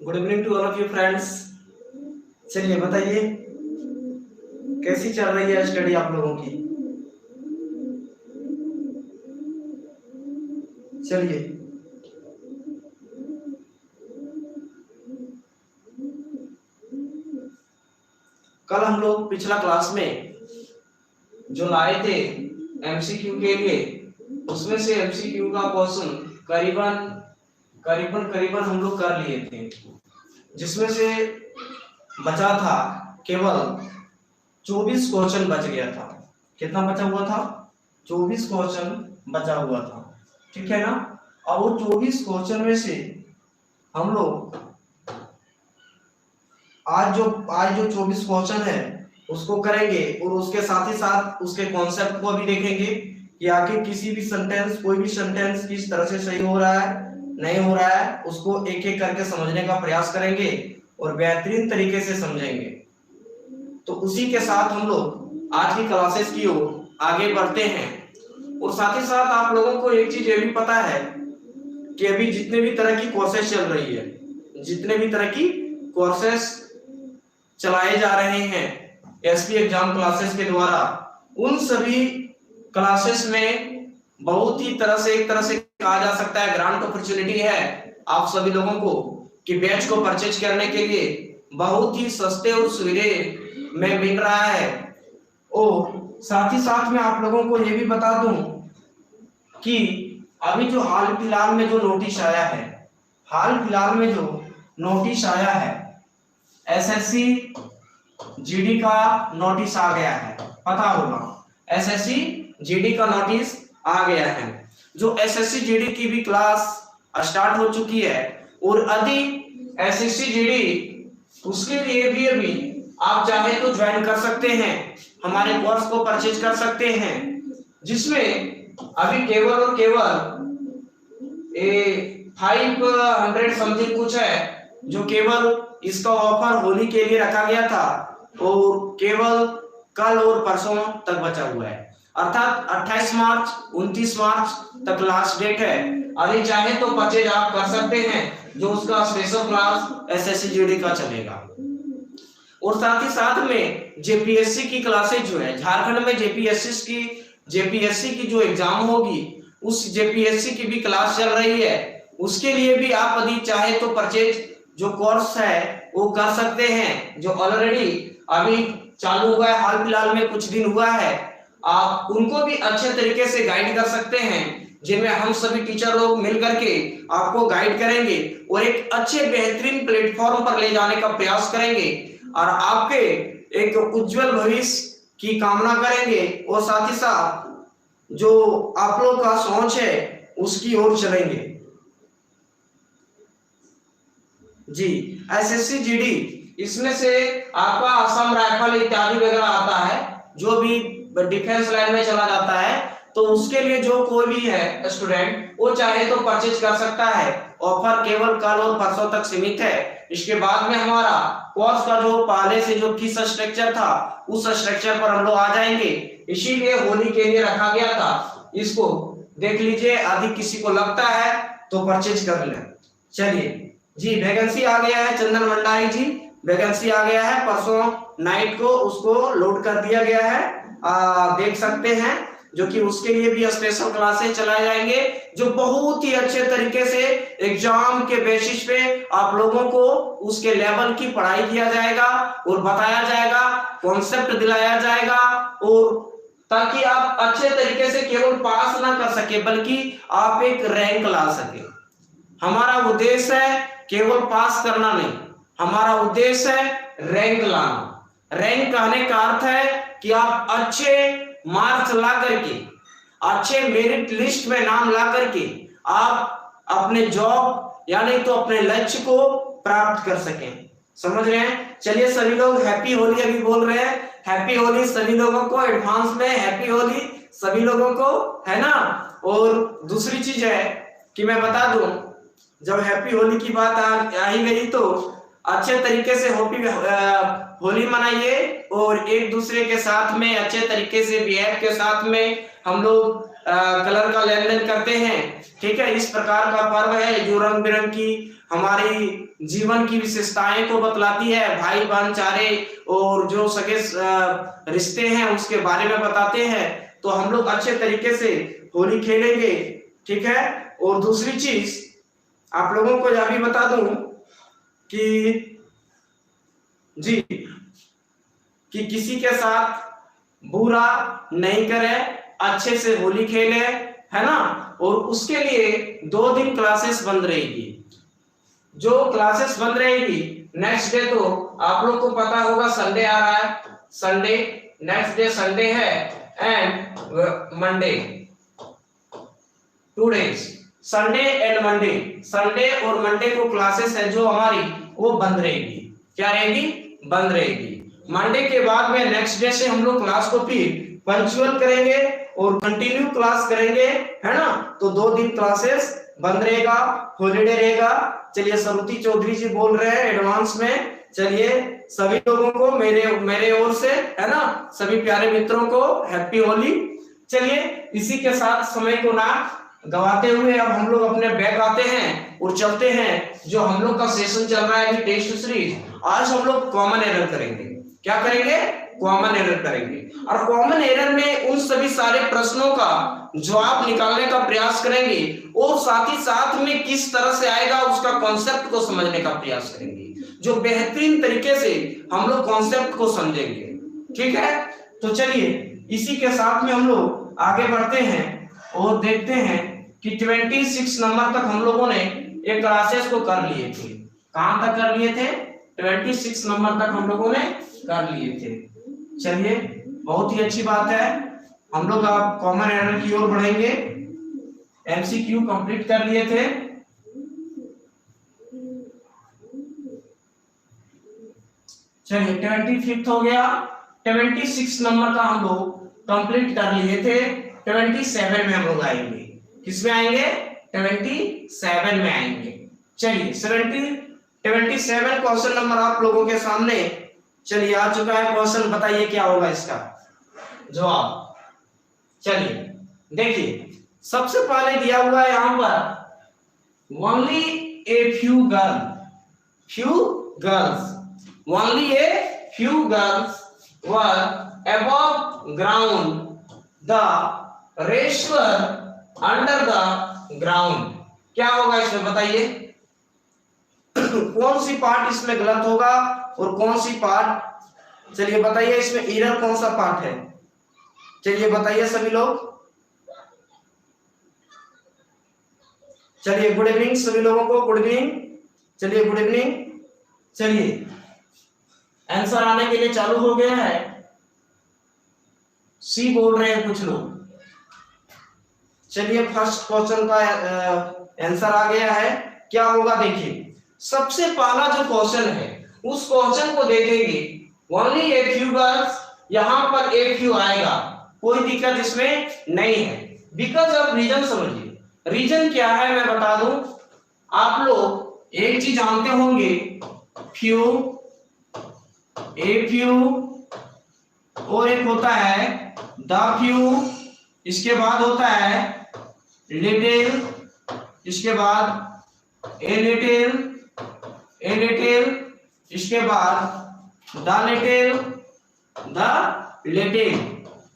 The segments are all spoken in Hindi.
Good evening to all of you friends. चलिए बताइए कैसी चल रही है स्टडी आप लोगों की। चलिए कल हम लोग पिछला क्लास में जो लाए थे एमसीक्यू के लिए, उसमें से एमसीक्यू का क्वेश्चन करीबन हम लोग कर लिए थे, जिसमें से बचा था केवल 24 क्वेश्चन बच गया था। कितना बचा हुआ था? 24 क्वेश्चन बचा हुआ था, ठीक है ना। अब वो 24 क्वेश्चन में से हम लोग आज जो 24 क्वेश्चन है उसको करेंगे और उसके साथ ही साथ उसके कॉन्सेप्ट को भी देखेंगे कि आखिर किसी भी सेंटेंस, कोई भी सेंटेंस किस तरह से सही हो रहा है, नहीं हो रहा है, उसको एक एक करके समझने का प्रयास करेंगे और बेहतरीन तरीके से समझेंगे। तो उसी के साथ हम लोग आज की क्लासेस की ओर आगे बढ़ते हैं। और साथ ही साथ आप लोगों को एक चीज ये भी पता है कि अभी जितने भी तरह की कोर्सेस चल रही है, जितने भी तरह की कोर्सेस चलाए जा रहे हैं एसपी एग्जाम क्लासेस के द्वारा, उन सभी क्लासेस में बहुत ही तरह से, एक तरह से कहा जा सकता है ग्रांट अपॉर्चुनिटी है आप सभी लोगों को कि बैच को परचेज करने के लिए बहुत ही सस्ते और सुविधे में मिल रहा है। और साथ ही साथ में आप लोगों को ये भी बता दूं कि अभी जो हाल फिलहाल में जो नोटिस आया है, हाल फिलहाल में जो नोटिस आया है, एसएससी जीडी का नोटिस आ गया है, पता होगा एसएससी जीडी का नोटिस आ गया है। जो एसएससी जीडी की भी क्लास स्टार्ट हो चुकी है और यदि एसएससी जीडी उसके लिए भी अभी आप चाहे तो ज्वाइन कर सकते हैं, हमारे कोर्स को परचेज कर सकते हैं, जिसमें अभी केवल और केवल 500 समथिंग कुछ है जो केवल इसका ऑफर होली के लिए रखा गया था और केवल कल और परसों तक बचा हुआ है, अर्थात 28 मार्च 29 मार्च तक लास्ट डेट है। अभी चाहे तो परचेज आप कर सकते हैं, जो उसका स्पेशल क्लास एसएससी जीडी का चलेगा। और साथ ही साथ में जेपीएससी की क्लासेज जो है, झारखंड में जेपीएससी की जो एग्जाम होगी उस जेपीएससी की भी क्लास चल रही है। उसके लिए भी आप यदि चाहे तो परचेज जो कोर्स है वो कर सकते हैं, जो ऑलरेडी अभी चालू हुआ है, हाल फिलहाल में कुछ दिन हुआ है। आप उनको भी अच्छे तरीके से गाइड कर सकते हैं, जिनमें हम सभी टीचर लोग मिल करके आपको गाइड करेंगे और एक अच्छे बेहतरीन प्लेटफॉर्म पर ले जाने का प्रयास करेंगे और आपके एक उज्जवल भविष्य की कामना करेंगे। और साथ ही साथ जो आप लोग का सोच है उसकी ओर चलेंगे। जी एसएससी जीडी, इसमें से आपका असम राइफल इत्यादि वगैरह आता है, जो भी डिफेंस लाइन में चला जाता है, तो उसके लिए जो कोई भी है स्टूडेंट वो चाहे तो परचेज कर सकता है। ऑफर केवल कल और परसों तक सीमित है। इसके बाद में हमारा कोर्स का जो पहले से जो फीस स्ट्रक्चर था उस स्ट्रक्चर पर हम लोग आ जाएंगे, इसीलिए होली के लिए रखा गया था। इसको देख लीजिए, यदि किसी को लगता है तो परचेज कर ले। चलिए जी, वैकेंसी आ गया है चंदन भंडारी जी, वैकेंसी आ गया है, परसों नाइट को उसको लोड कर दिया गया है, देख सकते हैं, जो कि उसके लिए भी स्पेशल क्लासेस चलाए जाएंगे, जो बहुत ही अच्छे तरीके से एग्जाम के बेसिस पे आप लोगों को उसके लेवल की पढ़ाई किया जाएगा और बताया जाएगा, कॉन्सेप्ट दिलाया जाएगा, और ताकि आप अच्छे तरीके से केवल पास ना कर सके बल्कि आप एक रैंक ला सके। हमारा उद्देश्य है केवल पास करना नहीं, हमारा उद्देश्य है रैंक लाना। रैंक कहने का अर्थ है कि आप अच्छे मार्क्स ला करके, अच्छे मेरिट लिस्ट में नाम ला करके आप अपने जॉब यानी तो अपने लक्ष्य को प्राप्त कर सकें। समझ रहे हैं? चलिए सभी लोग हैप्पी होली अभी बोल रहे हैं, हैप्पी होली सभी लोगों को, एडवांस में हैप्पी होली सभी लोगों को, है ना। और दूसरी चीज है कि मैं बता दूं, जब हैप्पी होली की बात आ ही गई तो अच्छे तरीके से होली मनाइए और एक दूसरे के साथ में अच्छे तरीके से बिहेव के साथ में हम लोग कलर का लेन देन करते हैं। ठीक है, इस प्रकार का पर्व है जो रंग बिरंगी हमारी जीवन की विशेषताएं को बतलाती है, भाई बहन चारे और जो सगे रिश्ते हैं उसके बारे में बताते हैं। तो हम लोग अच्छे तरीके से होली खेलेंगे। ठीक है, और दूसरी चीज आप लोगों को यह भी बता दूं कि जी कि किसी के साथ बुरा नहीं करे, अच्छे से होली खेले, है ना। और उसके लिए 2 दिन क्लासेस बंद रहेगी। जो क्लासेस बंद रहेगी नेक्स्ट डे, तो आप लोग को पता होगा संडे आ रहा है, संडे नेक्स्ट डे संडे है and Monday, 2 days Sunday and Monday. Sunday और मंडे को क्लासेस है जो हमारी वो बंद रहेगी। क्या रहेगी? बंद रहेगी। मंडे के बाद में नेक्स्ट डे से हम लोग क्लास को फिर पंक्चुअल करेंगे और कंटिन्यू क्लास करेंगे, है ना। तो 2 दिन क्लासेस बंद रहेगा, हॉलीडे रहेगा। चलिए सरुति चौधरी जी बोल रहे हैं एडवांस में। चलिए सभी लोगों को मेरे ओर से, है ना, सभी प्यारे मित्रों को हैप्पी होली। चलिए इसी के साथ समय को ना गवाते हुए अब हम लोग अपने बैग आते हैं और चलते हैं। जो हम लोग का सेशन चल रहा है अभी टेस्ट सीरीज, आज हम लोग कॉमन एरर करेंगे। क्या करेंगे? कॉमन एरर करेंगे। और कॉमन एरर में उन सभी सारे प्रश्नों का जवाब निकालने का प्रयास करेंगे और साथ ही साथ में किस तरह से आएगा उसका कॉन्सेप्ट को समझने का प्रयास करेंगे, जो बेहतरीन तरीके से हम लोग कॉन्सेप्ट को समझेंगे। ठीक है, तो चलिए इसी के साथ में हम लोग आगे बढ़ते हैं और देखते हैं कि 26 नंबर तक हम लोगों ने ये क्लासेस को कर लिए थे। कहां तक कर लिए थे? 26 नंबर तक हम लोगों ने कर लिए थे। चलिए बहुत ही अच्छी बात है, हम लोग अब कॉमन एरर की ओर बढ़ेंगे। एमसीक्यू कंप्लीट कर लिए थे। चलिए 25 हो गया। 26 नंबर का हम लोग कंप्लीट कर लिए थे। 27 में हम लोग आएंगे। किसमें आएंगे? 27 में आएंगे। चलिए 27 क्वेश्चन नंबर आप लोगों के सामने चलिए आ चुका है। क्वेश्चन बताइए क्या होगा इसका जवाब। चलिए देखिए, सबसे पहले दिया हुआ है यहां पर only a few girls only a few girls were above ground, the rest were under the ground। क्या होगा इसमें बताइए? कौन सी पार्ट इसमें गलत होगा और कौन सी पार्ट, चलिए बताइए इसमें एरर कौन सा पार्ट है? चलिए बताइए सभी लोग। चलिए गुड इवनिंग सभी लोगों को, गुड इवनिंग। चलिए गुड इवनिंग। चलिए आंसर आने के लिए चालू हो गया है। सी बोल रहे हैं कुछ लोग। चलिए फर्स्ट क्वेश्चन का आंसर आ गया है। क्या होगा देखिए, सबसे पहला जो क्वेश्चन है उस क्वेश्चन को देखेंगे। ओनली ए फ्यू गर्ल्स, यहां पर ए फ्यू आएगा, कोई दिक्कत इसमें नहीं है। बिकॉज ऑफ रीजन समझिए, रीजन क्या है मैं बता दूं। आप लोग एक चीज जानते होंगे, फ्यू, ए फ्यू और एक होता है द फ्यू, इसके बाद होता है लिटिल, इसके बाद ए लिटिल, इसके बाद द लिटिल।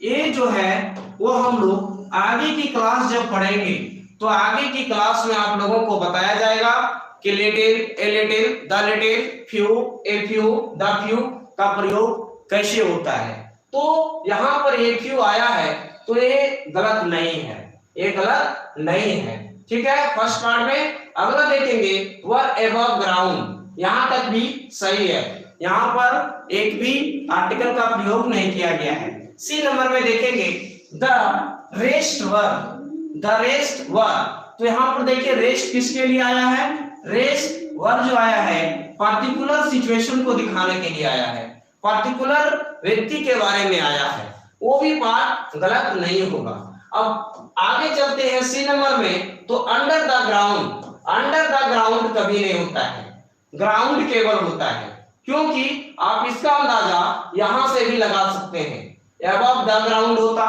ये जो है वो हम लोग आगे की क्लास जब पढ़ेंगे तो आगे की क्लास में आप लोगों को बताया जाएगा कि little, a little, the little, few, a few, the few का प्रयोग कैसे होता है। तो यहां पर ए फ्यू आया है तो ये गलत नहीं है, ये गलत नहीं है। ठीक है, फर्स्ट पार्ट में। अगला देखेंगे वर एबव ग्राउंड, यहां तक भी सही है, यहां पर एक भी आर्टिकल का प्रयोग नहीं किया गया है। सी नंबर में देखेंगे द रेस्ट वर, तो यहां पर देखिए रेस्ट किसके लिए आया है? रेस्ट वर जो आया है पार्टिकुलर सिचुएशन को दिखाने के लिए आया है, पार्टिकुलर व्यक्ति के बारे में आया है, वो भी पार्ट गलत नहीं होगा। अब आगे चलते हैं सी नंबर में। तो अंडर द ग्राउंड कभी नहीं होता है, ग्राउंड केवल होता है, क्योंकि आप इसका अंदाजा यहां से भी लगा सकते हैं। अबव द ग्राउंड होता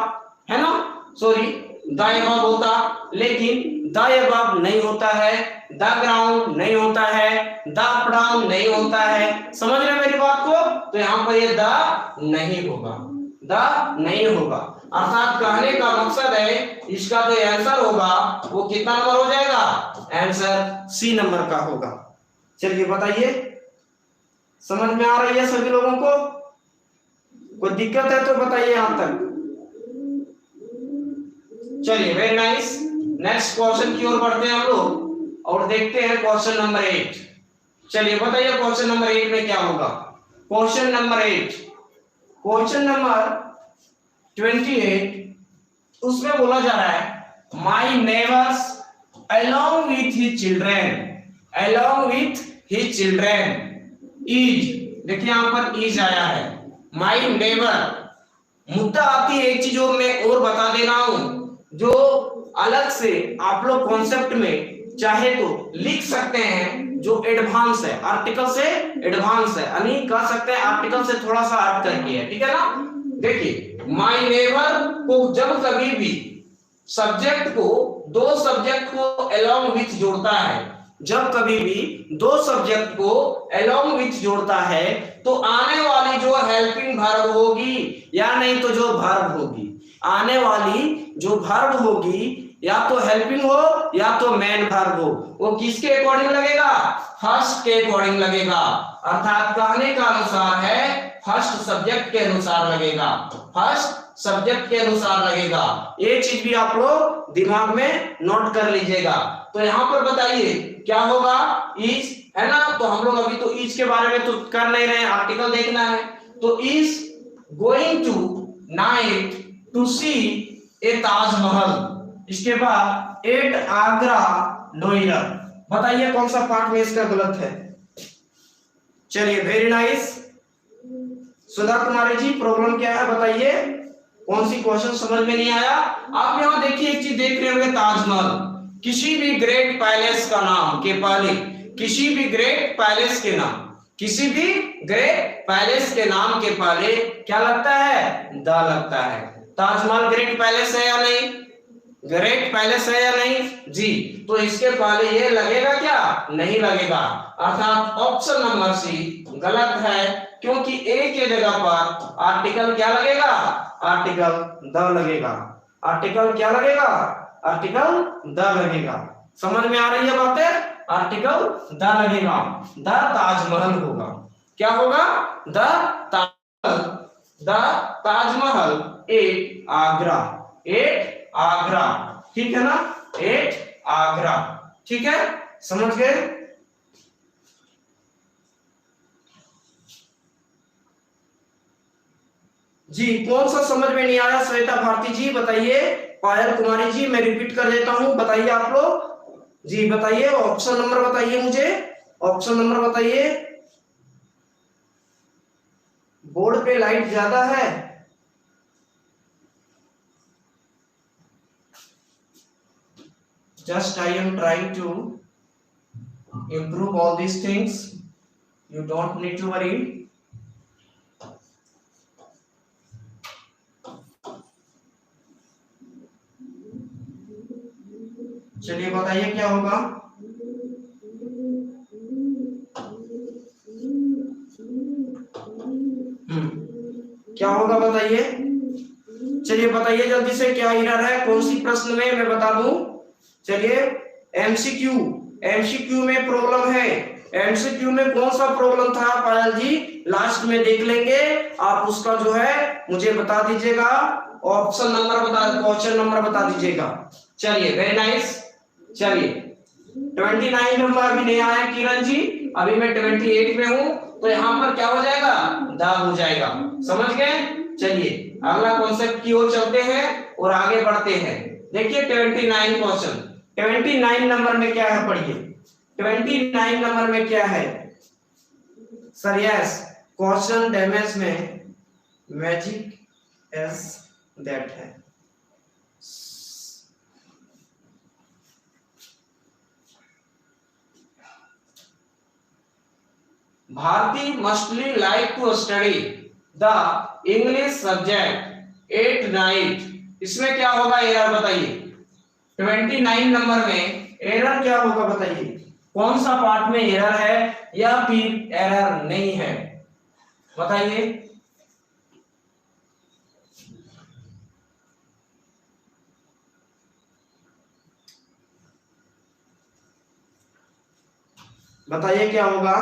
है ना, सॉरी द अबव होता, लेकिन द अबव नहीं होता है, द ग्राउंड नहीं होता है, द अप डाउन नहीं होता है। समझ रहे मेरी बात को? तो यहाँ पर ये द नहीं होगा, द नहीं होगा। अर्थात कहने का मकसद है इसका जो आंसर होगा वो कितना नंबर हो जाएगा? आंसर सी नंबर का होगा। चलिए बताइए, समझ में आ रही है सभी लोगों को? कोई दिक्कत है तो बताइए यहां तक। चलिए वेरी नाइस, नेक्स्ट क्वेश्चन की ओर बढ़ते हैं हम लोग और देखते हैं क्वेश्चन नंबर 8। चलिए बताइए क्वेश्चन नंबर 8 में क्या होगा? क्वेश्चन नंबर 8, क्वेश्चन नंबर 28, उसमें बोला जा रहा है माई neighbours along with his children, along with his children is, देखिए यहां पर is आया है, माई नेबर। मुद्दा आती है एक चीज और मैं और बता दे रहा हूं, जो अलग से आप लोग कॉन्सेप्ट में चाहे तो लिख सकते हैं, जो एडवांस है, आर्टिकल से एडवांस है, यानी कह सकते हैं आर्टिकल से थोड़ा सा हट करके है, ठीक है ना? देखिए माई नेबर को जब कभी भी सब्जेक्ट को दो सब्जेक्ट को अलोंग विथ जोड़ता है, जब कभी भी दो सब्जेक्ट को अलोंग विथ जोड़ता है तो आने वाली जो हेल्पिंग वर्ब होगी या नहीं तो जो वर्ब होगी, आने वाली जो वर्ब होगी या तो हेल्पिंग हो या तो मेन वर्ब हो, वो किसके अकॉर्डिंग लगेगा? फर्स्ट के अकॉर्डिंग लगेगा। अर्थात कहने का अनुसार है फर्स्ट सब्जेक्ट के अनुसार लगेगा, फर्स्ट सब्जेक्ट के अनुसार लगेगा। ये चीज भी आप लोग दिमाग में नोट कर लीजिएगा। तो यहाँ पर बताइए क्या होगा? इज है ना, तो हम लोग अभी तो इज के बारे में तो कर नहीं रहे हैं, आर्टिकल देखना है। तो is going tonight to see a Taj Mahal, इसके बाद एट आगरा नोएडा। बताइए कौन सा पार्ट में इसका गलत है? चलिए वेरी नाइस, सुधा कुमारी जी प्रॉब्लम क्या है बताइए? कौन सी क्वेश्चन समझ में नहीं आया? आप यहाँ देखिए एक चीज देख रहे होंगे, ताजमहल, किसी भी ग्रेट पैलेस का नाम के पहले, किसी भी ग्रेट पैलेस के नाम, किसी भी ग्रेट पैलेस के नाम के पहले क्या लगता है? द लगता है। ताजमहल ग्रेट पैलेस है या नहीं? ग्रेट पैलेस है या नहीं जी? तो इसके पहले ये लगेगा क्या? नहीं लगेगा। अर्थात ऑप्शन नंबर सी गलत है, क्योंकि ए के जगह पर आर्टिकल क्या लगेगा? आर्टिकल द लगेगा। आर्टिकल क्या लगेगा? आर्टिकल द लगेगा। समझ में आ रही है बातें? आर्टिकल द लगेगा, द ताजमहल होगा। क्या होगा? The Taj Mahal at Agra, at Agra, ठीक है ना? एट आगरा, ठीक है, समझ गए? जी कौन सा समझ में नहीं आया? श्वेता भारती जी बताइए, पायल कुमारी जी मैं रिपीट कर देता हूं, बताइए आप लोग जी, बताइए ऑप्शन नंबर बताइए मुझे, ऑप्शन नंबर बताइए। बोर्ड पे लाइट ज्यादा है? Just I am trying to improve all these things. You don't need to worry. चलिए बताइए क्या होगा? क्या होगा बताइए? चलिए बताइए जल्दी से, क्या एरर है? कौन सी प्रश्न में मैं बता दूं? चलिए एमसीक्यू, एमसीक्यू में प्रॉब्लम है। एमसीक्यू में कौन सा प्रॉब्लम था पायल जी? लास्ट में देख लेंगे, आप उसका जो है मुझे बता दीजिएगा, ऑप्शन नंबर बता, क्वेश्चन नंबर बता दीजिएगा। चलिए वेरी नाइस। चलिए 29 नंबर अभी नहीं आया किरण जी, अभी मैं 28 में हूं, तो यहाँ पर क्या हो जाएगा? द हो जाएगा। समझ गए? चलिए अगला कॉन्सेप्ट की ओर चलते हैं और आगे बढ़ते हैं। देखिए 29 क्वेश्चन, 29 नंबर में क्या है पढ़िए। 29 नंबर में क्या है सर? यस, क्वेश्चन डैमेज में मैजिक एस दैट है। Bharti mostly like to study the English subject at night, इसमें क्या होगा एरर बताइए। 29 नंबर में एरर क्या होगा बताइए, कौन सा पार्ट में एरर है या फिर एरर नहीं है, बताइए। बताइए क्या होगा।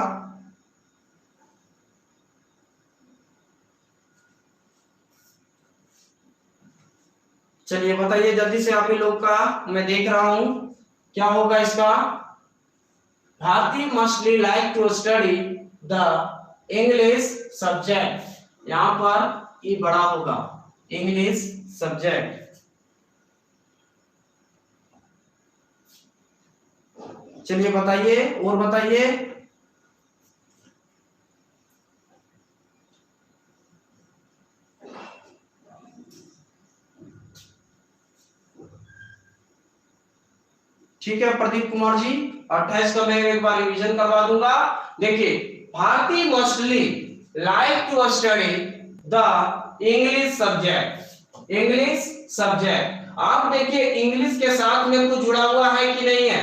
चलिए बताइए जल्दी से, आप ही लोग का मैं देख रहा हूं क्या होगा इसका। Bharti mostly like to study the English subject, यहां पर ये बड़ा होगा इंग्लिश सब्जेक्ट। चलिए बताइए और बताइए। ठीक है प्रदीप कुमार जी, 28 का मैं एक बार रिवीजन करवा दूंगा। देखिए, Bharti mostly like to study the English subject, English subject. आप देखिए इंग्लिश के साथ में कुछ जुड़ा हुआ है कि नहीं है,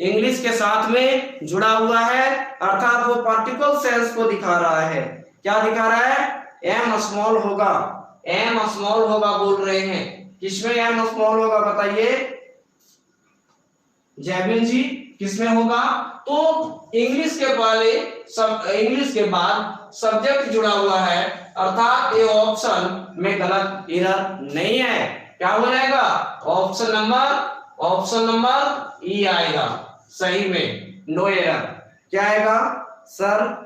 इंग्लिश के साथ में जुड़ा हुआ है, अर्थात वो पार्टिकल सेंस को दिखा रहा है। क्या दिखा रहा है, एम स्मॉल होगा, एम स्मॉल होगा बोल रहे हैं। किसमें एम स्मॉल होगा बताइए जैबिन जी, किसमें होगा। तो इंग्लिश के पहले सब, इंग्लिश के बाद सब्जेक्ट जुड़ा हुआ है, अर्थात ये ऑप्शन में गलत एरर नहीं है। क्या हो जाएगा, ऑप्शन नंबर ई आएगा सही में, नो एरर। क्या आएगा सर,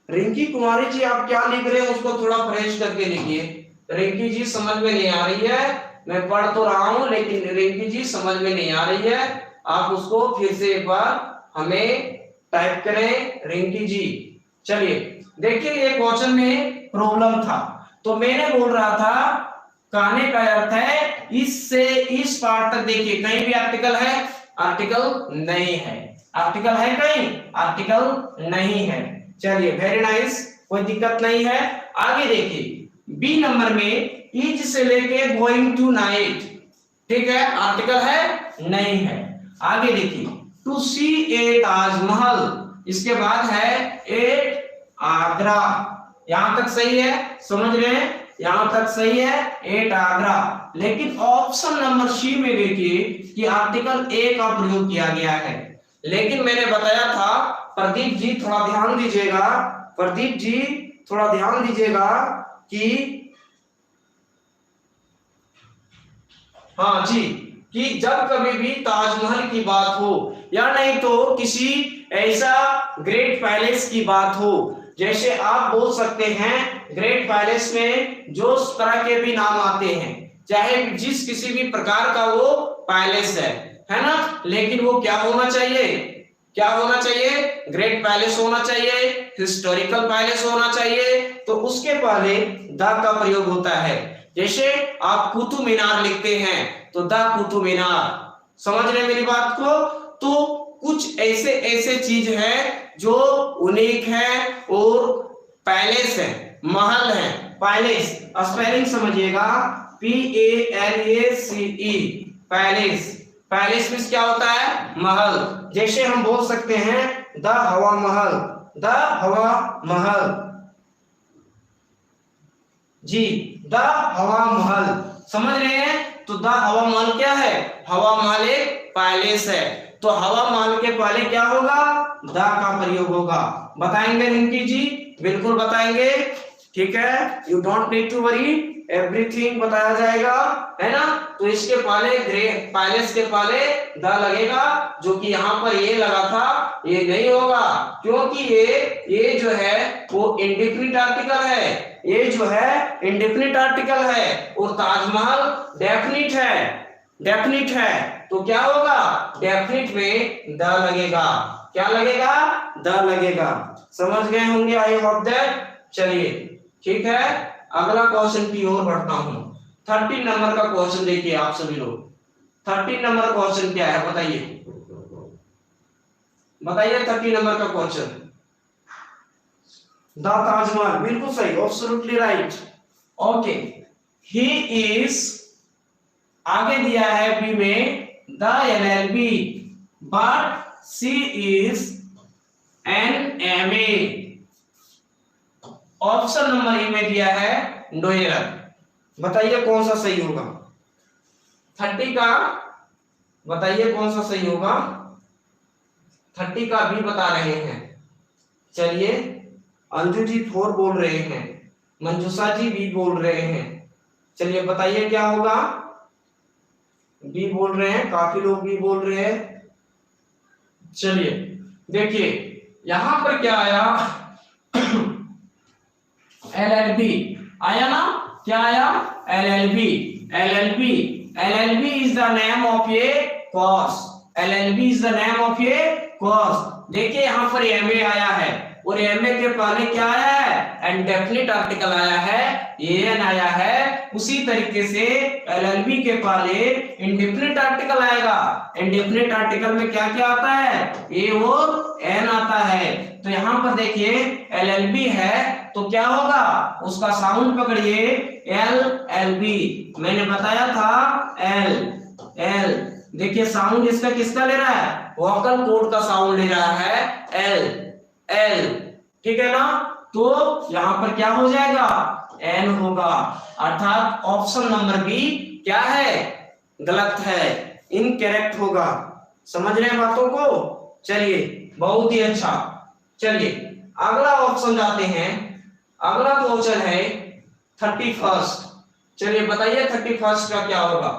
रिंकी कुमारी जी आप क्या लिख रहे हैं उसको थोड़ा फ्रेश करके लिखिए। रिंकी जी समझ में नहीं आ रही है, मैं पढ़ तो रहा हूं लेकिन रिंकी जी समझ में नहीं आ रही है, आप उसको फिर से एक बार हमें टाइप करें रिंकी जी। चलिए देखिए, ये क्वेश्चन में प्रॉब्लम था, तो मैंने बोल रहा था कहने का अर्थ है इससे इस पार्ट तक। देखिए कहीं भी आर्टिकल है, आर्टिकल नहीं है, आर्टिकल है कहीं, आर्टिकल नहीं है। चलिए वेरी नाइस, कोई दिक्कत नहीं है। आगे देखिए बी नंबर में ईच से लेके गोइंग टू नाइट, ठीक है, आर्टिकल है नहीं है। आगे देखिए टू सी ए ताजमहल, इसके बाद है एट आगरा, यहां तक सही है, समझ रहे हैं, यहां तक सही है एट आगरा। लेकिन ऑप्शन नंबर सी में देखिए कि आर्टिकल ए का प्रयोग किया गया है। लेकिन मैंने बताया था, प्रदीप जी थोड़ा ध्यान दीजिएगा, प्रदीप जी थोड़ा ध्यान दीजिएगा कि हाँ जी, कि जब कभी भी ताजमहल की बात हो या नहीं तो किसी ऐसा ग्रेट पैलेस की बात हो, जैसे आप बोल सकते हैं ग्रेट पैलेस में जो तरह के भी नाम आते हैं, चाहे जिस किसी भी प्रकार का वो पैलेस है ना, लेकिन वो क्या होना चाहिए, क्या होना चाहिए, ग्रेट पैलेस होना चाहिए, हिस्टोरिकल पैलेस होना चाहिए। तो उसके पहले द का प्रयोग होता है। जैसे आप कुतुब मीनार लिखते हैं तो द कुतुब मीनार, समझ रहे मेरी बात को। तो कुछ ऐसे ऐसे चीज है जो यूनिक है और पैलेस है, महल है, पैलेस स्पेलिंग समझिएगा PALACE, पैलेस, पैलेस में क्या होता है, महल। जैसे हम बोल सकते हैं द हवा महल, द हवा महल जी, द हवा महल, समझ रहे हैं। तो द हवा महल क्या है, हवा महल एक पैलेस है, तो हवा महल के पहले क्या होगा, द का प्रयोग होगा। बताएंगे रिंकी जी, बिल्कुल बताएंगे, ठीक है, you don't need to worry, everything बताया जाएगा, है ना। तो इसके पहले पैलेस के पहले द लगेगा, जो कि यहाँ पर ये लगा था, ये नहीं होगा, क्योंकि ये जो है वो इंडेफिनिट आर्टिकल है, ये जो है इंडेफिनिट आर्टिकल है, और ताजमहल डेफिनिट है, डेफिनिट है। तो क्या होगा, डेफिनिट में द लगेगा, क्या लगेगा? द लगेगा। समझ गए होंगे आई होप दैट। चलिए ठीक है, अगला क्वेश्चन की ओर बढ़ता हूं। 13 नंबर का क्वेश्चन देखिए आप सभी लोग। 13 नंबर क्वेश्चन क्या है बताइए, बताइए 13 नंबर का क्वेश्चन। द ताजमहल, बिल्कुल सही, absolutely right. Okay, he is, आगे दिया है बी में the LLB but C is an MA। Option number A में दिया है नो एरर। बताइए कौन सा सही होगा 30 का, बताइए कौन सा सही होगा 30 का भी बता रहे हैं। चलिए अंजू जी 4 बोल रहे हैं, मंजूषा जी भी बोल रहे हैं। चलिए बताइए क्या होगा, बी बोल रहे हैं, काफी लोग भी बोल रहे हैं। चलिए देखिए यहां पर क्या आया LLB आया ना, क्या आया LLB। LLB is the name of A course, LLB is the name of A course. देखिए यहाँ पर MA आया है और MA के पहले क्या आया है, इंडेफिनिट आर्टिकल आया है, AN आया है। उसी तरीके से LLB के पहले इंडेफिनिट आर्टिकल आएगा। इंडेफिनिट आर्टिकल में क्या क्या आता है, A और N आता है। तो यहाँ पर देखिए LLB है तो क्या होगा, उसका साउंड पकड़िए LLB। मैंने बताया था L। देखिए साउंड इसका किसका ले रहा है, वोकल कोड का साउंड ले रहा है L। ठीक है ना, तो यहां पर क्या हो जाएगा, N होगा। अर्थात ऑप्शन नंबर बी क्या है, गलत है, इनकरेक्ट होगा। समझ रहे हैं बातों को। चलिए बहुत ही अच्छा। चलिए अगला ऑप्शन जाते हैं। अगला क्वेश्चन है 31। चलिए बताइए 31 का क्या होगा।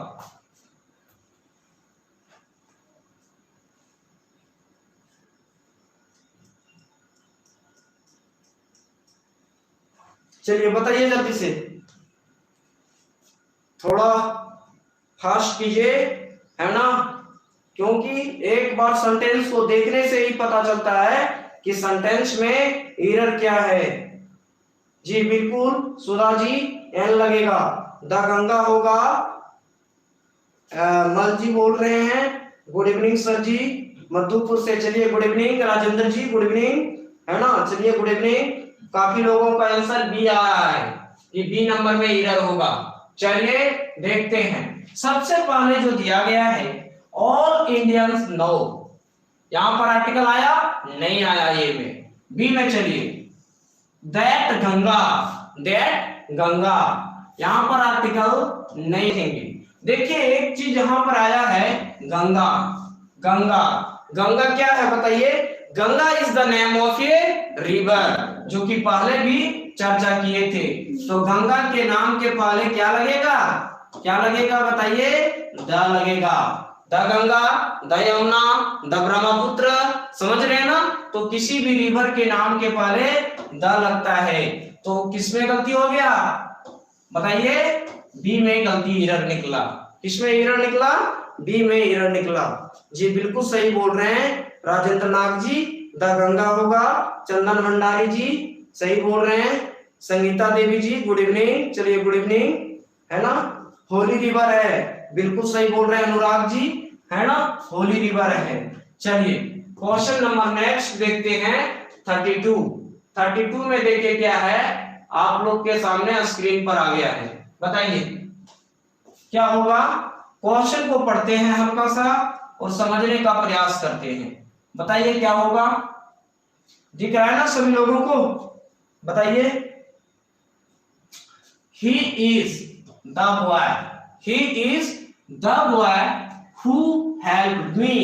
चलिए बताइए जल्दी से, थोड़ा फास्ट कीजिए, है ना, क्योंकि एक बार सेंटेंस को देखने से ही पता चलता है कि सेंटेंस में एरर क्या है। जी बिल्कुल सुधा जी, एन लगेगा, द गंगा होगा। मल जी बोल रहे हैं, गुड इवनिंग सर जी मधुपुर से। चलिए गुड इवनिंग राजेंद्र जी, गुड इवनिंग, है ना। चलिए गुड इवनिंग। काफी लोगों का आंसर बी आ रहा है कि बी नंबर में एरर होगा। चलिए देखते हैं। सबसे पहले जो दिया गया है ऑल इंडियंस नो, यहां पर आर्टिकल आया नहीं आया ए में, बी में। चलिए दैट गंगा, यहां पर आर्टिकल नहीं देंगे। देखिए एक चीज यहां पर आया है गंगा। गंगा क्या है बताइए, Ganga is the name of a river, जो कि पहले भी चर्चा किए थे। तो गंगा के नाम के पहले क्या लगेगा, क्या लगेगा बताइए, द लगेगा। The Ganga, the Yamuna, the Brahmaputra, समझ रहे हैं ना। तो किसी भी रिवर के नाम के पहले द लगता है। तो किसमें गलती हो गया बताइए, बी में गलती, एरर निकला। किसमें एरर निकला, बी में एरर निकला। जी बिल्कुल सही बोल रहे हैं राजेंद्र नाग जी, द गंगा होगा। चंदन भंडारी जी सही बोल रहे हैं। संगीता देवी जी गुड इवनिंग, चलिए गुड इवनिंग, है ना। होली रिवर है, बिल्कुल सही बोल रहे हैं अनुराग जी, है ना, होली रिवर है। चलिए क्वेश्चन नंबर नेक्स्ट देखते हैं 32 में देखिए क्या है, आप लोग के सामने स्क्रीन पर आ गया है। बताइए क्या होगा। क्वेश्चन को पढ़ते हैं हल्का सा और समझने का प्रयास करते हैं। बताइए क्या होगा, दिख रहा है ना सभी लोगों को। बताइए he is the boy, he is the boy who helped me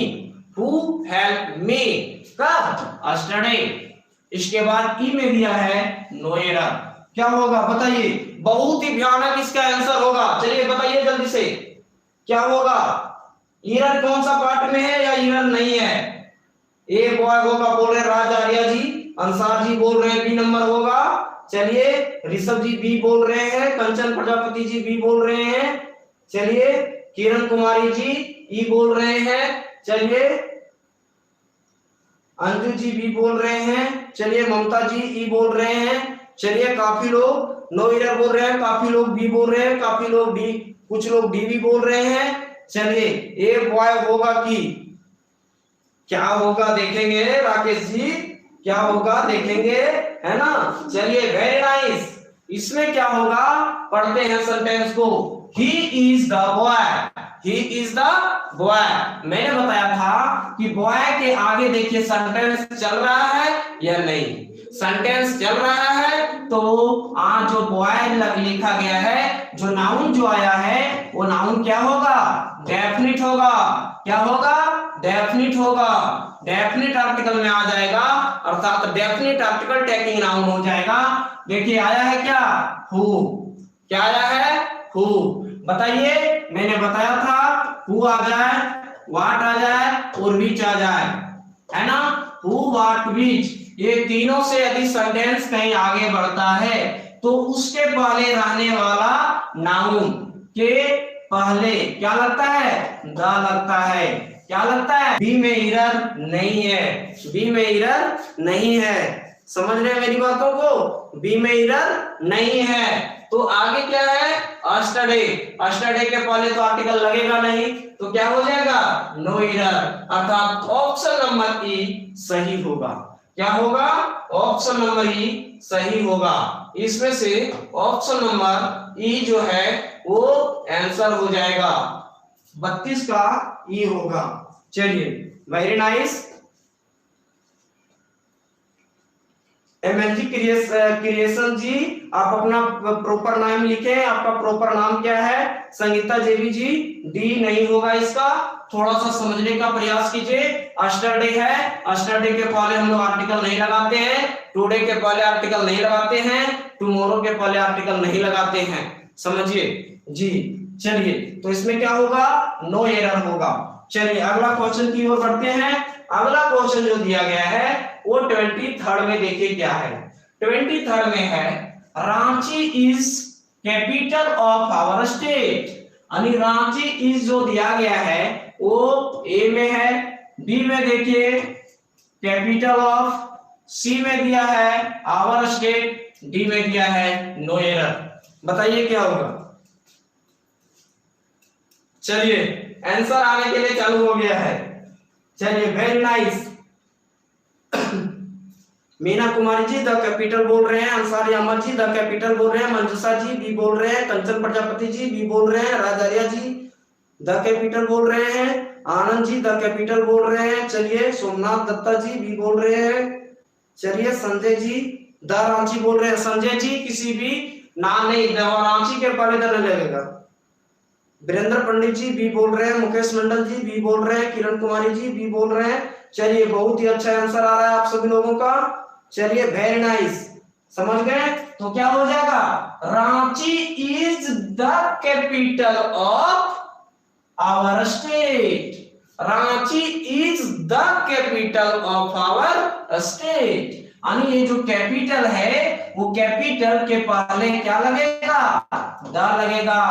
कब, स्टडी। इसके बाद ई में दिया है नो एरर। क्या होगा बताइए, बहुत ही भयानक इसका आंसर होगा। चलिए बताइए जल्दी से क्या होगा, एरर कौन सा पार्ट में है या एरर नहीं है। ए बॉय होगा बोल रहे राज आर्या जी, अंसार जी बोल रहे हैं बी नंबर होगा। चलिए ऋषभ जी बी बोल रहे हैं, कंचन प्रजापति जी बी बोल रहे हैं। चलिए किरण कुमारी जी ई बोल रहे हैं। चलिए अंजू जी बी बोल रहे हैं, चलिए ममता जी ई बोल रहे हैं, चलिए काफी लोग नो एरर बोल रहे हैं, काफी लोग बी बोल रहे हैं, काफी लोग डी, कुछ लोग डी भी बोल रहे हैं। चलिए ए बॉय होगा कि क्या होगा देखेंगे राकेश जी, क्या होगा देखेंगे, है ना। चलिए वेरी नाइस, इसमें क्या होगा पढ़ते हैं सेंटेंस को। He is the boy, he is the boy. मैंने बताया था कि बॉय के आगे देखिए सेंटेंस चल रहा है या नहीं, सेंटेंस चल रहा है तो आज जो बॉय लिखा गया है, जो नाउन जो आया है वो नाउन क्या होगा, डेफिनिट होगा। क्या होगा, डेफिनिट होगा, डेफिनिट आर्टिकल में आ जाएगा, अर्थात डेफिनिट आर्टिकल टेकिंग नाउन हो जाएगा। देखिए आया है क्या, हु, क्या आया है, हु। बताइए, मैंने बताया था हु आ जाए, व्हाट आ जाए और विच आ जाए, है ना। हु, व्हाट, विच, ये तीनों से यदि सेंटेंस कहीं आगे बढ़ता है तो उसके पहले रहने वाला नाउन के पहले क्या लगता है, द लगता है। क्या लगता है, बी में एरर नहीं है, बी में एरर नहीं है। समझ रहे हैं मेरी बातों को, बी में एरर नहीं है। तो आगे क्या है, अस्टरडे, अस्टरडे के पहले तो आर्टिकल लगेगा नहीं, तो क्या हो जाएगा, नो एरर, अर्थात ऑप्शन नंबर ई सही होगा। क्या होगा, ऑप्शन नंबर ई सही होगा। इसमें से ऑप्शन नंबर ई जो है वो आंसर हो जाएगा, 32 का ई होगा। चलिए वेरी नाइस। एमएलजी क्रिएशन जी, आप अपना प्रॉपर नाम लिखें, आपका प्रॉपर नाम क्या है, संगीता जेबी जी। डी नहीं होगा इसका, थोड़ा सा समझने का प्रयास कीजिए। अस्टरडे है, अस्टरडे के पहले हम लोग आर्टिकल नहीं लगाते हैं, टुडे के पहले आर्टिकल नहीं लगाते हैं, टुमारो के पहले आर्टिकल नहीं लगाते हैं, समझिए जी। चलिए तो इसमें क्या होगा, नो एरर होगा। चलिए अगला क्वेश्चन की ओर बढ़ते हैं। अगला क्वेश्चन जो दिया गया है वो 23 में देखिए क्या है। 23 में है, Ranchi is capital of our state. यानी रांची इज जो दिया गया है वो ए में है, बी में देखिए कैपिटल ऑफ, सी में दिया है आवर स्टेट, डी में दिया है नो एरर। बताइए क्या होगा। चलिए आंसर आने के लिए चालू हो गया है। चलिए very nice. Meena Kumari ji the capital बोल रहे हैं, अंसारी अहमद जी द कैपिटल बोल रहे हैं, मंजूषा जी बी बोल रहे हैं, कंचन प्रजापति जी बी बोल रहे हैं, राजारिया जी द कैपिटल बोल रहे हैं, आनंद जी द कैपिटल बोल रहे हैं। चलिए सोमनाथ दत्ता जी बी बोल रहे हैं। चलिए संजय जी द रांची बोल रहे हैं। संजय जी किसी भी नाम नहीं, रांची के पहले द लगेगा। वीरेंद्र पंडित जी बी बोल रहे हैं, मुकेश मंडल जी बी बोल रहे हैं, किरण कुमारी जी बी बोल रहे हैं। चलिए बहुत ही अच्छा आंसर आ रहा है आप सभी लोगों का। चलिए वेरी नाइस, समझ गए। तो क्या हो जाएगा, Ranchi is the capital of our state. Ranchi is the capital of our state. यानी ये जो कैपिटल है वो कैपिटल के पहले क्या लगेगा, द लगेगा।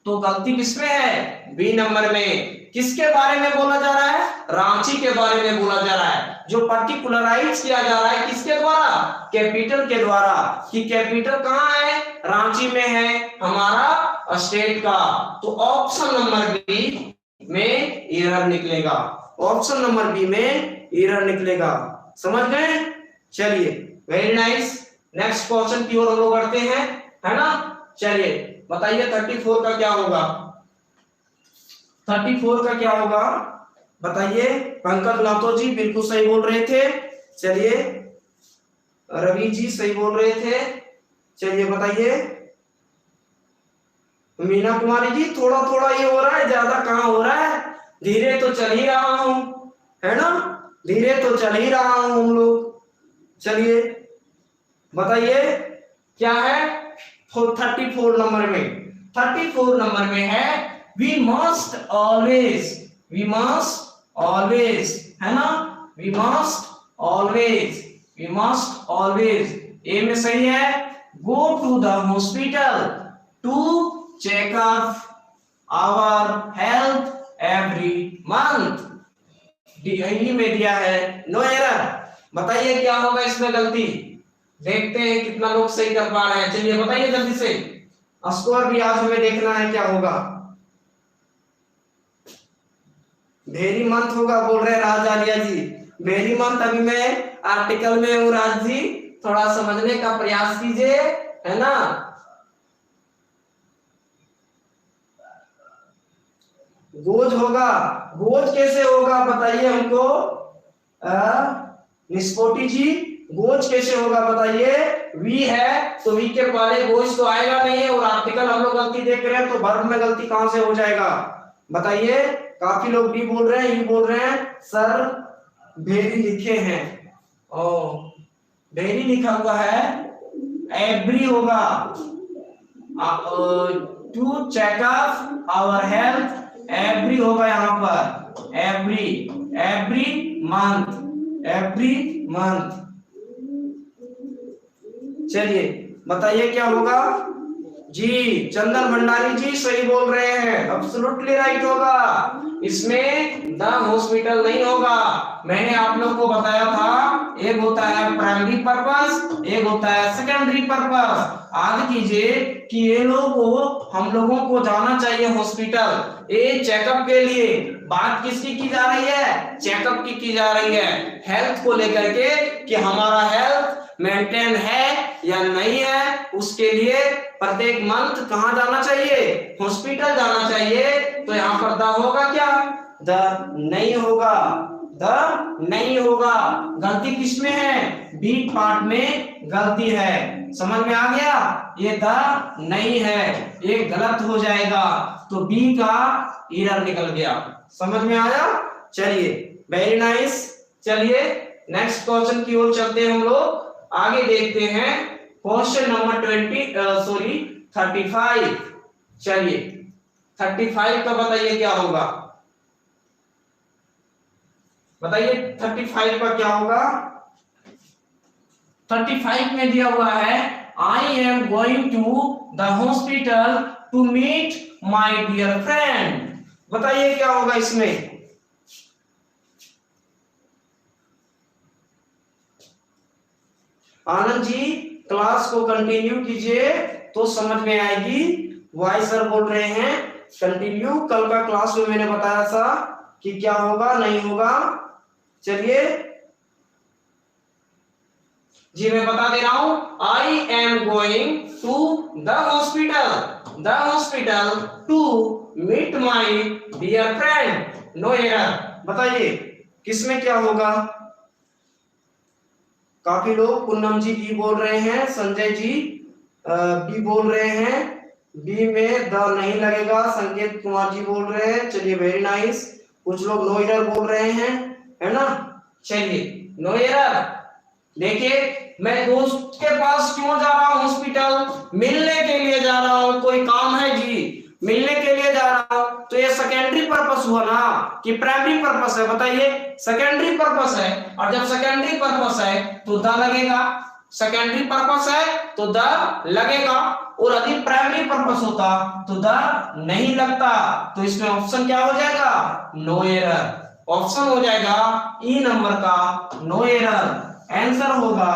तो गलती किसमें है, बी नंबर में। किसके बारे में बोला जा रहा है, रांची के बारे में बोला जा रहा है, जो पर्टिकुलराइज किया जा रहा है किसके द्वारा, कैपिटल के द्वारा, कि कैपिटल कहां है, रांची में है हमारा स्टेट का। तो ऑप्शन नंबर बी में एरर निकलेगा, ऑप्शन नंबर बी में एरर निकलेगा। समझ गए। चलिए वेरी नाइस। नेक्स्ट क्वेश्चन की ओर हम लोग बढ़ते हैं, है ना। चलिए बताइए 34 का क्या होगा, 34 का क्या होगा बताइए। पंकज लातो जी बिल्कुल सही बोल रहे थे। चलिए रवि जी सही बोल रहे थे। चलिए बताइए मीना कुमारी जी, थोड़ा थोड़ा ये हो रहा है, ज्यादा कहां हो रहा है, धीरे तो चल ही रहा हूं, है ना, धीरे तो चल ही रहा हूं हम लोग। चलिए बताइए क्या है 34 नंबर में। 34 नंबर में है we must always, we must always, है ना, we must always, we must always. A में सही है, go to the hospital to check up our health every month. D में दिया है, नो एरर। बताइए क्या होगा इसमें गलती, देखते हैं कितना लोग सही कर पा रहे हैं। चलिए बताइए जल्दी से, स्कोर भी आज हमें देखना है क्या होगा। वेरी मंथ होगा बोल रहे हैं राज आलिया जी, वेरी मंथ। अभी मैं आर्टिकल में हूँ राज जी, थोड़ा समझने का प्रयास कीजिए, है ना। गोज होगा, गोज कैसे होगा बताइए हमको, निस्पोटी जी, गोज कैसे होगा बताइए। वी है तो वी के पहले गोज तो आएगा नहीं है, और आर्टिकल हम लोग गलती देख रहे हैं, तो वर्ब में गलती कहां से हो जाएगा बताइए। काफी लोग डी बोल रहे हैं, ई बोल रहे हैं, सर वेरी लिखे हैं, ओ वेरी लिखा हुआ है, एवरी होगा, to checkup our health, every होगा यहाँ पर, every, every month, every month. चलिए बताइए क्या होगा जी। चंदन भंडारी जी सही बोल रहे हैं, एब्सोल्युटली राइट होगा, इसमें द हॉस्पिटल नहीं होगा। मैंने आप लोग को बताया था, एक होता है प्राइमरी पर्पस, एक होता है सेकेंडरी पर्पस। याद कीजिए कि ये लोग हम लोगों को जाना चाहिए हॉस्पिटल, ये चेकअप के लिए। बात किसकी की जा रही है, चेकअप की जा रही है, हेल्थ को लेकर के कि हमारा हेल्थ मेंटेन है या नहीं है, उसके लिए प्रत्येक मंथ कहां जाना चाहिए, हॉस्पिटल जाना चाहिए। तो यहाँ पर द होगा क्या, द नहीं होगा, द नहीं होगा। गलती किसमें है, बी पार्ट में गलती है, समझ में आ गया। ये द नहीं है, ये गलत हो जाएगा, तो बी का एरर निकल गया, समझ में आया। चलिए वेरी नाइस। चलिए नेक्स्ट क्वेश्चन की ओर चलते हैं हम लोग, आगे देखते हैं क्वेश्चन नंबर 35। चलिए 35 का बताइए क्या होगा, बताइए 35 का क्या होगा। 35 में दिया हुआ है, I am going to the hospital to meet my dear friend. बताइए क्या होगा इसमें, आनंद जी क्लास को कंटिन्यू कीजिए तो समझ में आएगी। वाई सर बोल रहे हैं कंटिन्यू, कल का क्लास में मैंने बताया था कि क्या होगा नहीं होगा। चलिए जी मैं बता दे रहा हूं, I am going to the hospital to meet my dear friend, no error. बताइए किसमें क्या होगा। काफी लोग, पूनम जी बी बोल रहे हैं, संजय जी बी बोल रहे हैं, बी में द नहीं लगेगा, संकेत कुमार जी बोल रहे हैं। चलिए वेरी नाइस। कुछ लोग नो एरर बोल रहे हैं, है ना। चलिए नो एरर। देखिए मैं दोस्त के पास क्यों जा रहा हूं हॉस्पिटल, मिलने के लिए जा रहा हूं, कोई काम है जी, मिलने के लिए जा रहा हूं। तो ये सेकेंडरी पर्पस हुआ ना कि प्राइमरी पर्पस है, बताइए सेकेंडरी पर्पस है। और जब सेकेंडरी पर्पस है तो द लगेगा, सेकेंडरी पर्पस है तो द लगेगा, और यदि प्राइमरी पर्पस होता तो द नहीं लगता। तो इसमें ऑप्शन क्या हो जाएगा, नो एरर। ऑप्शन हो जाएगा ई नंबर का नो एरर, आंसर होगा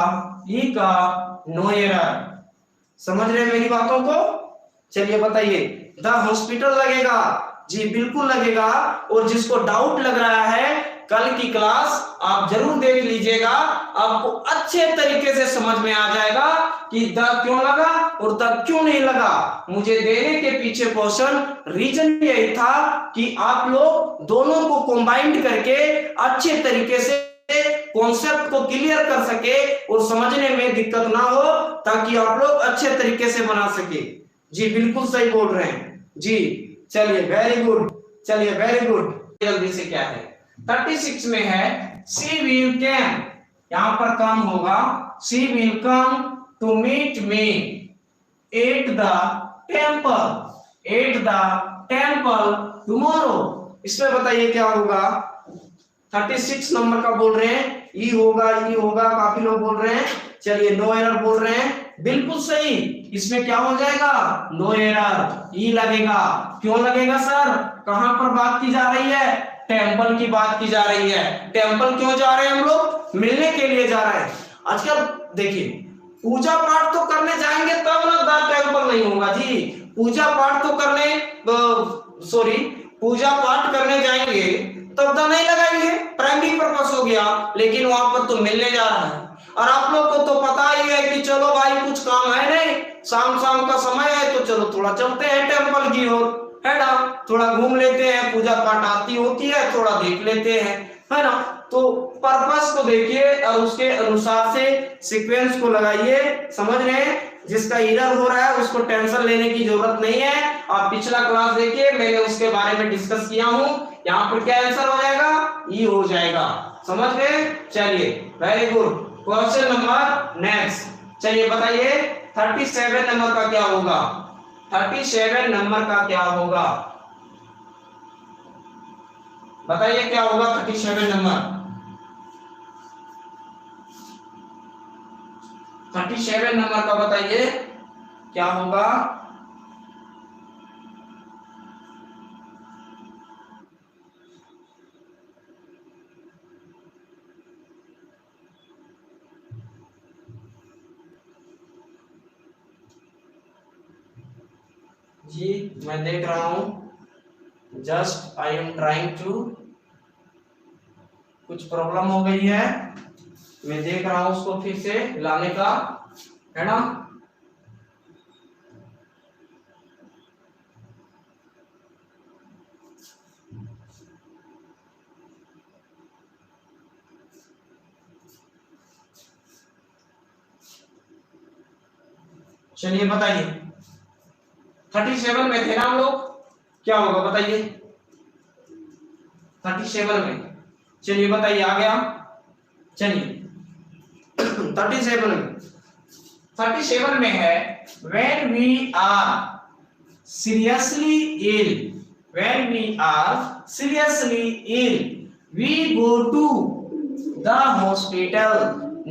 ई का नो एरर। समझ रहे हैं मेरी बातों को। चलिए बताइए द हॉस्पिटल लगेगा जी, बिल्कुल लगेगा। और जिसको डाउट लग रहा है कल की क्लास आप जरूर देख लीजिएगा, आपको अच्छे तरीके से समझ में आ जाएगा कि द क्यों लगा और द क्यों नहीं लगा। मुझे देने के पीछे क्वेश्चन रीजन यही था कि आप लोग दोनों को कंबाइंड करके अच्छे तरीके से कॉन्सेप्ट को क्लियर कर सके और समझने में दिक्कत ना हो, ताकि आप लोग अच्छे तरीके से बना सके। जी बिल्कुल सही बोल रहे हैं जी। चलिए वेरी गुड, चलिए वेरी गुड। जल्दी से क्या है 36 में है, शी विल कम, यहां पर कम होगा, she will come to meet me at the temple tomorrow. इसमें बताइए क्या होगा। 36 नंबर का बोल रहे हैं, ई होगा, ई होगा, काफी लोग बोल रहे हैं। चलिए नो एरर बोल रहे हैं, बिल्कुल सही। इसमें क्या हो जाएगा, नो एरर, ई लगेगा। क्यों लगेगा सर? कहां पर बात की जा रही है? टेंपल की बात की जा रही है। टेंपल क्यों जा रहे हैं हम लोग? मिलने के लिए जा रहे हैं। आजकल देखिए, पूजा पाठ तो करने जाएंगे तब ना द टेंपल नहीं होगा जी। पूजा पाठ तो करने सॉरी पूजा पाठ करने जाएंगे तब द नहीं लगाएंगे, प्राइमरी पर्पस हो गया। लेकिन वहां पर तो मिलने जा रहा है और आप लोग को तो पता ही है कि चलो भाई कुछ काम है नहीं, शाम शाम का समय है तो चलो थोड़ा चलते हैं टेंपल की ओर, है ना, थोड़ा घूम लेते हैं, पूजा पाठ आती होती है थोड़ा देख लेते हैं, है ना। तो पर्पस को देखिए और उसके अनुसार से सीक्वेंस को लगाइए, समझ रहे हैं। जिसका एरर हो रहा है उसको टेंशन लेने की जरूरत नहीं है। आप पिछला क्लास देखिए, मैंने उसके बारे में डिस्कस किया हूं। यहाँ पर क्या आंसर हो जाएगा? ई हो जाएगा, समझ गए। चलिए very good. Question number next, चलिए बताइए 37 नंबर का क्या होगा? 37 नंबर का क्या होगा? बताइए क्या होगा 37 नंबर? 37 नंबर का बताइए क्या होगा? जी मैं देख रहा हूं, just I am trying to, कुछ प्रॉब्लम हो गई है, मैं देख रहा हूं उसको फिर से लाने का, है ना। चलिए बताइए 37 में थे ना हम लोग, क्या होगा बताइए 37 में? चलिए बताइए आ गया। चलिए 37 में है when we are seriously ill, when we are seriously ill we go to the hospital,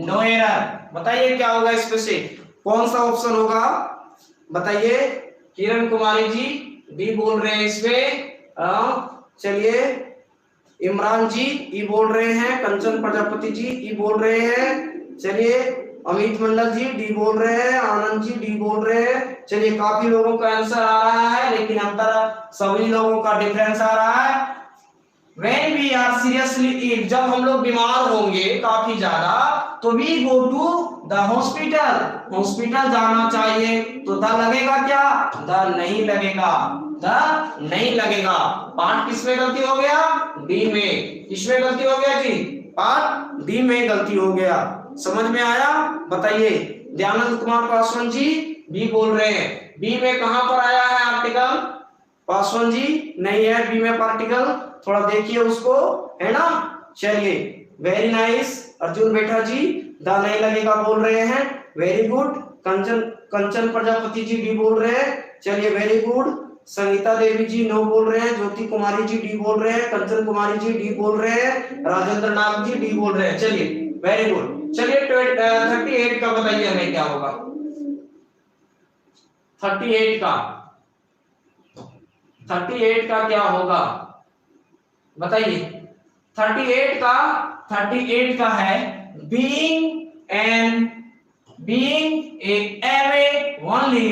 no error। बताइए क्या होगा इसमें से, कौन सा ऑप्शन होगा बताइए? किरण कुमारी जी डी बोल रहे हैं इसमें। चलिए इमरान जी ई बोल रहे हैं, कंचन प्रजापति जी ई बोल रहे हैं, चलिए अमित मंडल जी डी बोल रहे हैं, आनंद जी डी बोल रहे हैं। चलिए काफी लोगों का आंसर आ रहा है, लेकिन अंतर सभी लोगों का डिफरेंस आ रहा है। When we are seriously ill, जब हम लोग बीमार होंगे काफी ज्यादा तो we go to the hospital, hospital जाना चाहिए। तो द लगेगा क्या? द नहीं लगेगा, द नहीं लगेगा। पार्ट किसमें गलती हो गया? डी में। किसमें गलती हो गया जी? पार्ट डी में गलती हो गया। समझ में आया? बताइए। दयानंद कुमार पासवान जी बी बोल रहे हैं, बी में कहां पर आया है आर्टिकल? पासवान जी नहीं है बी में पार्टिकल, थोड़ा देखिए उसको, है ना। चलिए वेरी नाइस। अर्जुन बेटा जी द नहीं लगेगा बोल रहे हैं, वेरी गुड। कंचन प्रजापति जी डी बोल रहे हैं, चलिए वेरी गुड। संगीता देवी जी नो बोल रहे हैं, ज्योति कुमारी जी डी बोल रहे हैं, कंचन कुमारी जी डी बोल रहे हैं, राजेंद्र नाग जी डी बोल रहे हैं। चलिए वेरी गुड। चलिए 38 का बताइए हमें क्या होगा? 38 का क्या होगा बताइए? 38 का है being a MA only,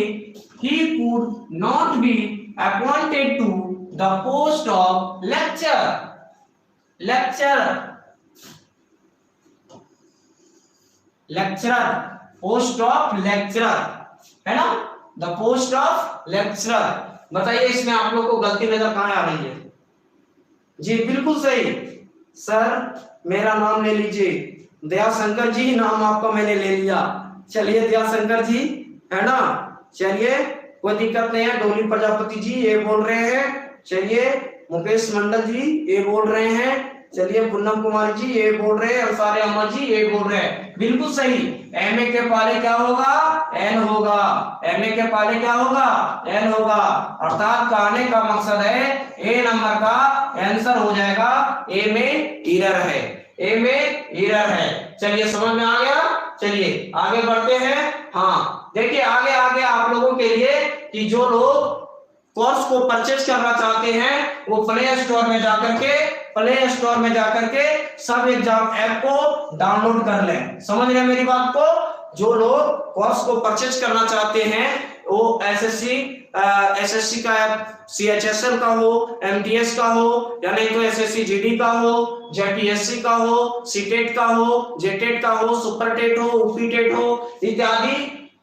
he could not be appointed to the post of lecturer, post of lecturer, है ना, द पोस्ट ऑफ लेक्चरर। बताइए इसमें आप लोग को गलती नजर कहां आ रही है? जी बिल्कुल सही सर, मेरा नाम ले लीजिए, दयाशंकर जी नाम आपका मैंने ले लिया। चलिए दयाशंकर जी, है ना, चलिए कोई दिक्कत नहीं है। डोली प्रजापति जी ये बोल रहे हैं, चलिए मुकेश मंडल जी ये बोल रहे हैं, चलिए पूनम कुमारी जी ये बोल रहे हैं, अंसारे अहमद जी ये बोल रहे हैं, बिल्कुल सही। एमए के पहले क्या होगा? एन होगा। एमए के पहले क्या होगा? एन होगा। अर्थात कहने का मकसद है ए नंबर का आंसर हो जाएगा, ए में एरर है, ए में एरर है। चलिए समझ में आ गया। चलिए आगे बढ़ते हैं। हाँ देखिए आगे आगे आप लोगों के लिए कि जो लोग कोर्स को परचेज करना चाहते हैं वो प्ले स्टोर में जाकर के सब एग्जाम ऐप को डाउनलोड कर लें। समझ रहे मेरी बात को? जो लोग कोर्स को परचेज करना चाहते हैं वो एसएससी का ऐप, सीएचएसएल का हो, एमटीएस का हो, या नहीं तो एसएससी जीडी का हो, जेपीएससी का हो, सीटेट का हो, जेटेट का हो, सुपर टेट हो, ऊपीटेट हो, इत्यादि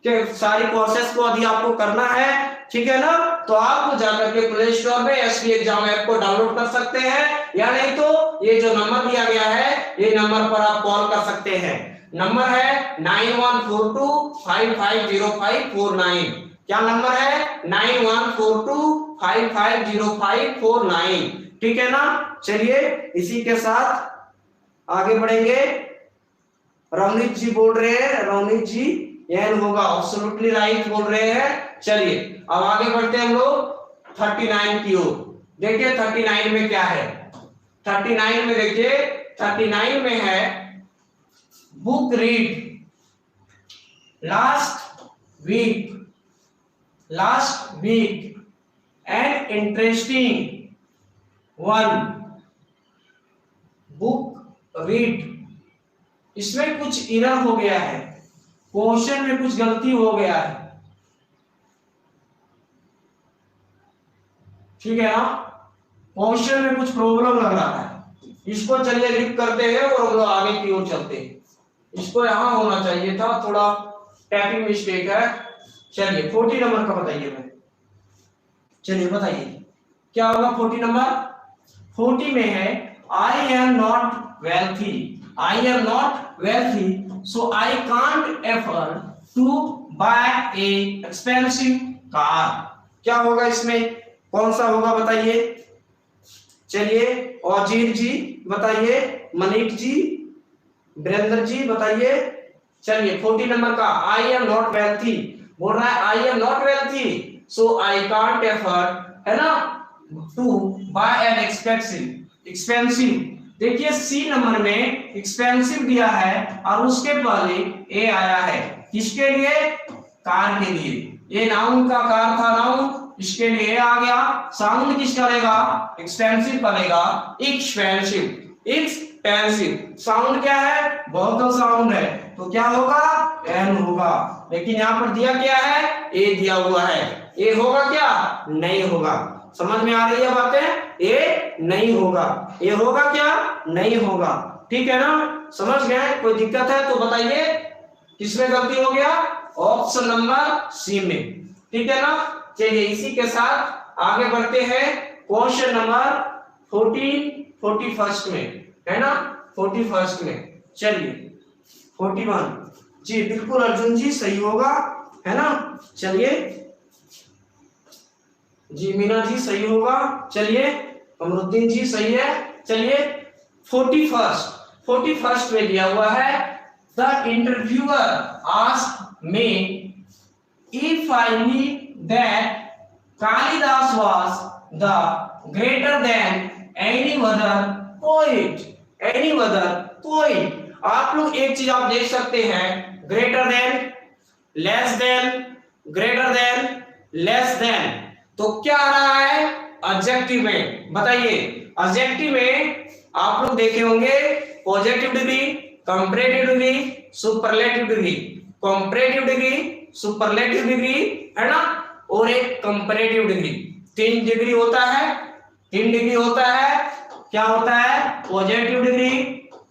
के सारी कोर्सेज को यदि आपको करना है, ठीक है ना, तो आप जाकर के प्ले स्टोर में एसपी एग्जाम ऐप को डाउनलोड कर सकते हैं, या नहीं तो ये जो नंबर दिया गया है ये नंबर पर आप कॉल कर सकते हैं। नंबर है 9142550549। क्या नंबर है? 9142550549। ठीक है ना? चलिए इसी के साथ आगे बढ़ेंगे। रवनीत जी बोल रहे हैं, रवनीत जी एन होगा, एब्सोल्युटली राइट बोल रहे हैं। चलिए अब आगे बढ़ते हैं हम लोग 39 की ओर। देखिए 39 में क्या है? 39 में देखिए, 39 में है book read last weekend interesting one book read. इसमें कुछ एरर हो गया है, क्वेश्चन में कुछ गलती हो गया है, ठीक है ना? क्वेश्चन में कुछ प्रॉब्लम लग रहा है। इसको चलिए लिख करते हैं और हम लोग आगे की ओर चलते हैं। इसको यहां होना चाहिए था, थोड़ा टाइपिंग मिस्टेक है। चलिए 40 नंबर का बताइए मैं। चलिए बताइए क्या होगा 40 नंबर? 40 में है I am not wealthy so I can't afford to buy a expensive car। क्या होगा इसमें? कौन सा होगा बताइए? चलिए औजीर जी बताइए, मनीष जी, वीरेंद्र जी बताइए। चलिए 40 नंबर का आई एम नॉट वेल्थी बोल रहा है, I am not wealthy so I can't afford, है ना, टू बाय एन एक्सपेंसिव। देखिए सी नंबर में एक्सपेंसिव दिया है और उसके पहले ए आया है, किसके लिए? कार के लिए। ये नाउन का कार था, नाउन, इसके लिए ए आ गया। साउंड किसका लेगा? एक्सपेंसिव का लेगा, एक्सपेंसिव। साउंड क्या है? वोकल साउंड है, तो क्या होगा? एन होगा। लेकिन यहाँ पर दिया क्या है? ए दिया हुआ है। ए होगा क्या? नहीं होगा। समझ में आ रही है बातें? ए नहीं होगा। ए होगा क्या? नहीं होगा। ठीक है ना? समझ गए? कोई दिक्कत है तो बताइए किसमें गलती हो गया? ऑप्शन नंबर सी में। ठीक है ना? चलिए इसी के साथ आगे बढ़ते हैं क्वेश्चन नंबर 41 में, है ना? 41 में। चलिए 41 जी बिल्कुल अर्जुन जी सही होगा, है ना? चलिए जी मीना जी सही होगा। चलिए अमरुद्दीन जी सही है। चलिए 41 में दिया हुआ है the interviewer asked me if I knee that Kalidas was the greater than any other poet. आप लोग एक चीज आप देख सकते हैं, greater than, less than, greater than, less than, तो क्या आ रहा है? एडजेक्टिव में। बताइए एडजेक्टिव में आप लोग देखे होंगे positive degree, comparative degree, superlative degree. Comparative degree, superlative degree, है ना, और एक कंपैरेटिव डिग्री। 3 डिग्री होता है, 3 डिग्री होता है। क्या होता है? पॉजिटिव डिग्री,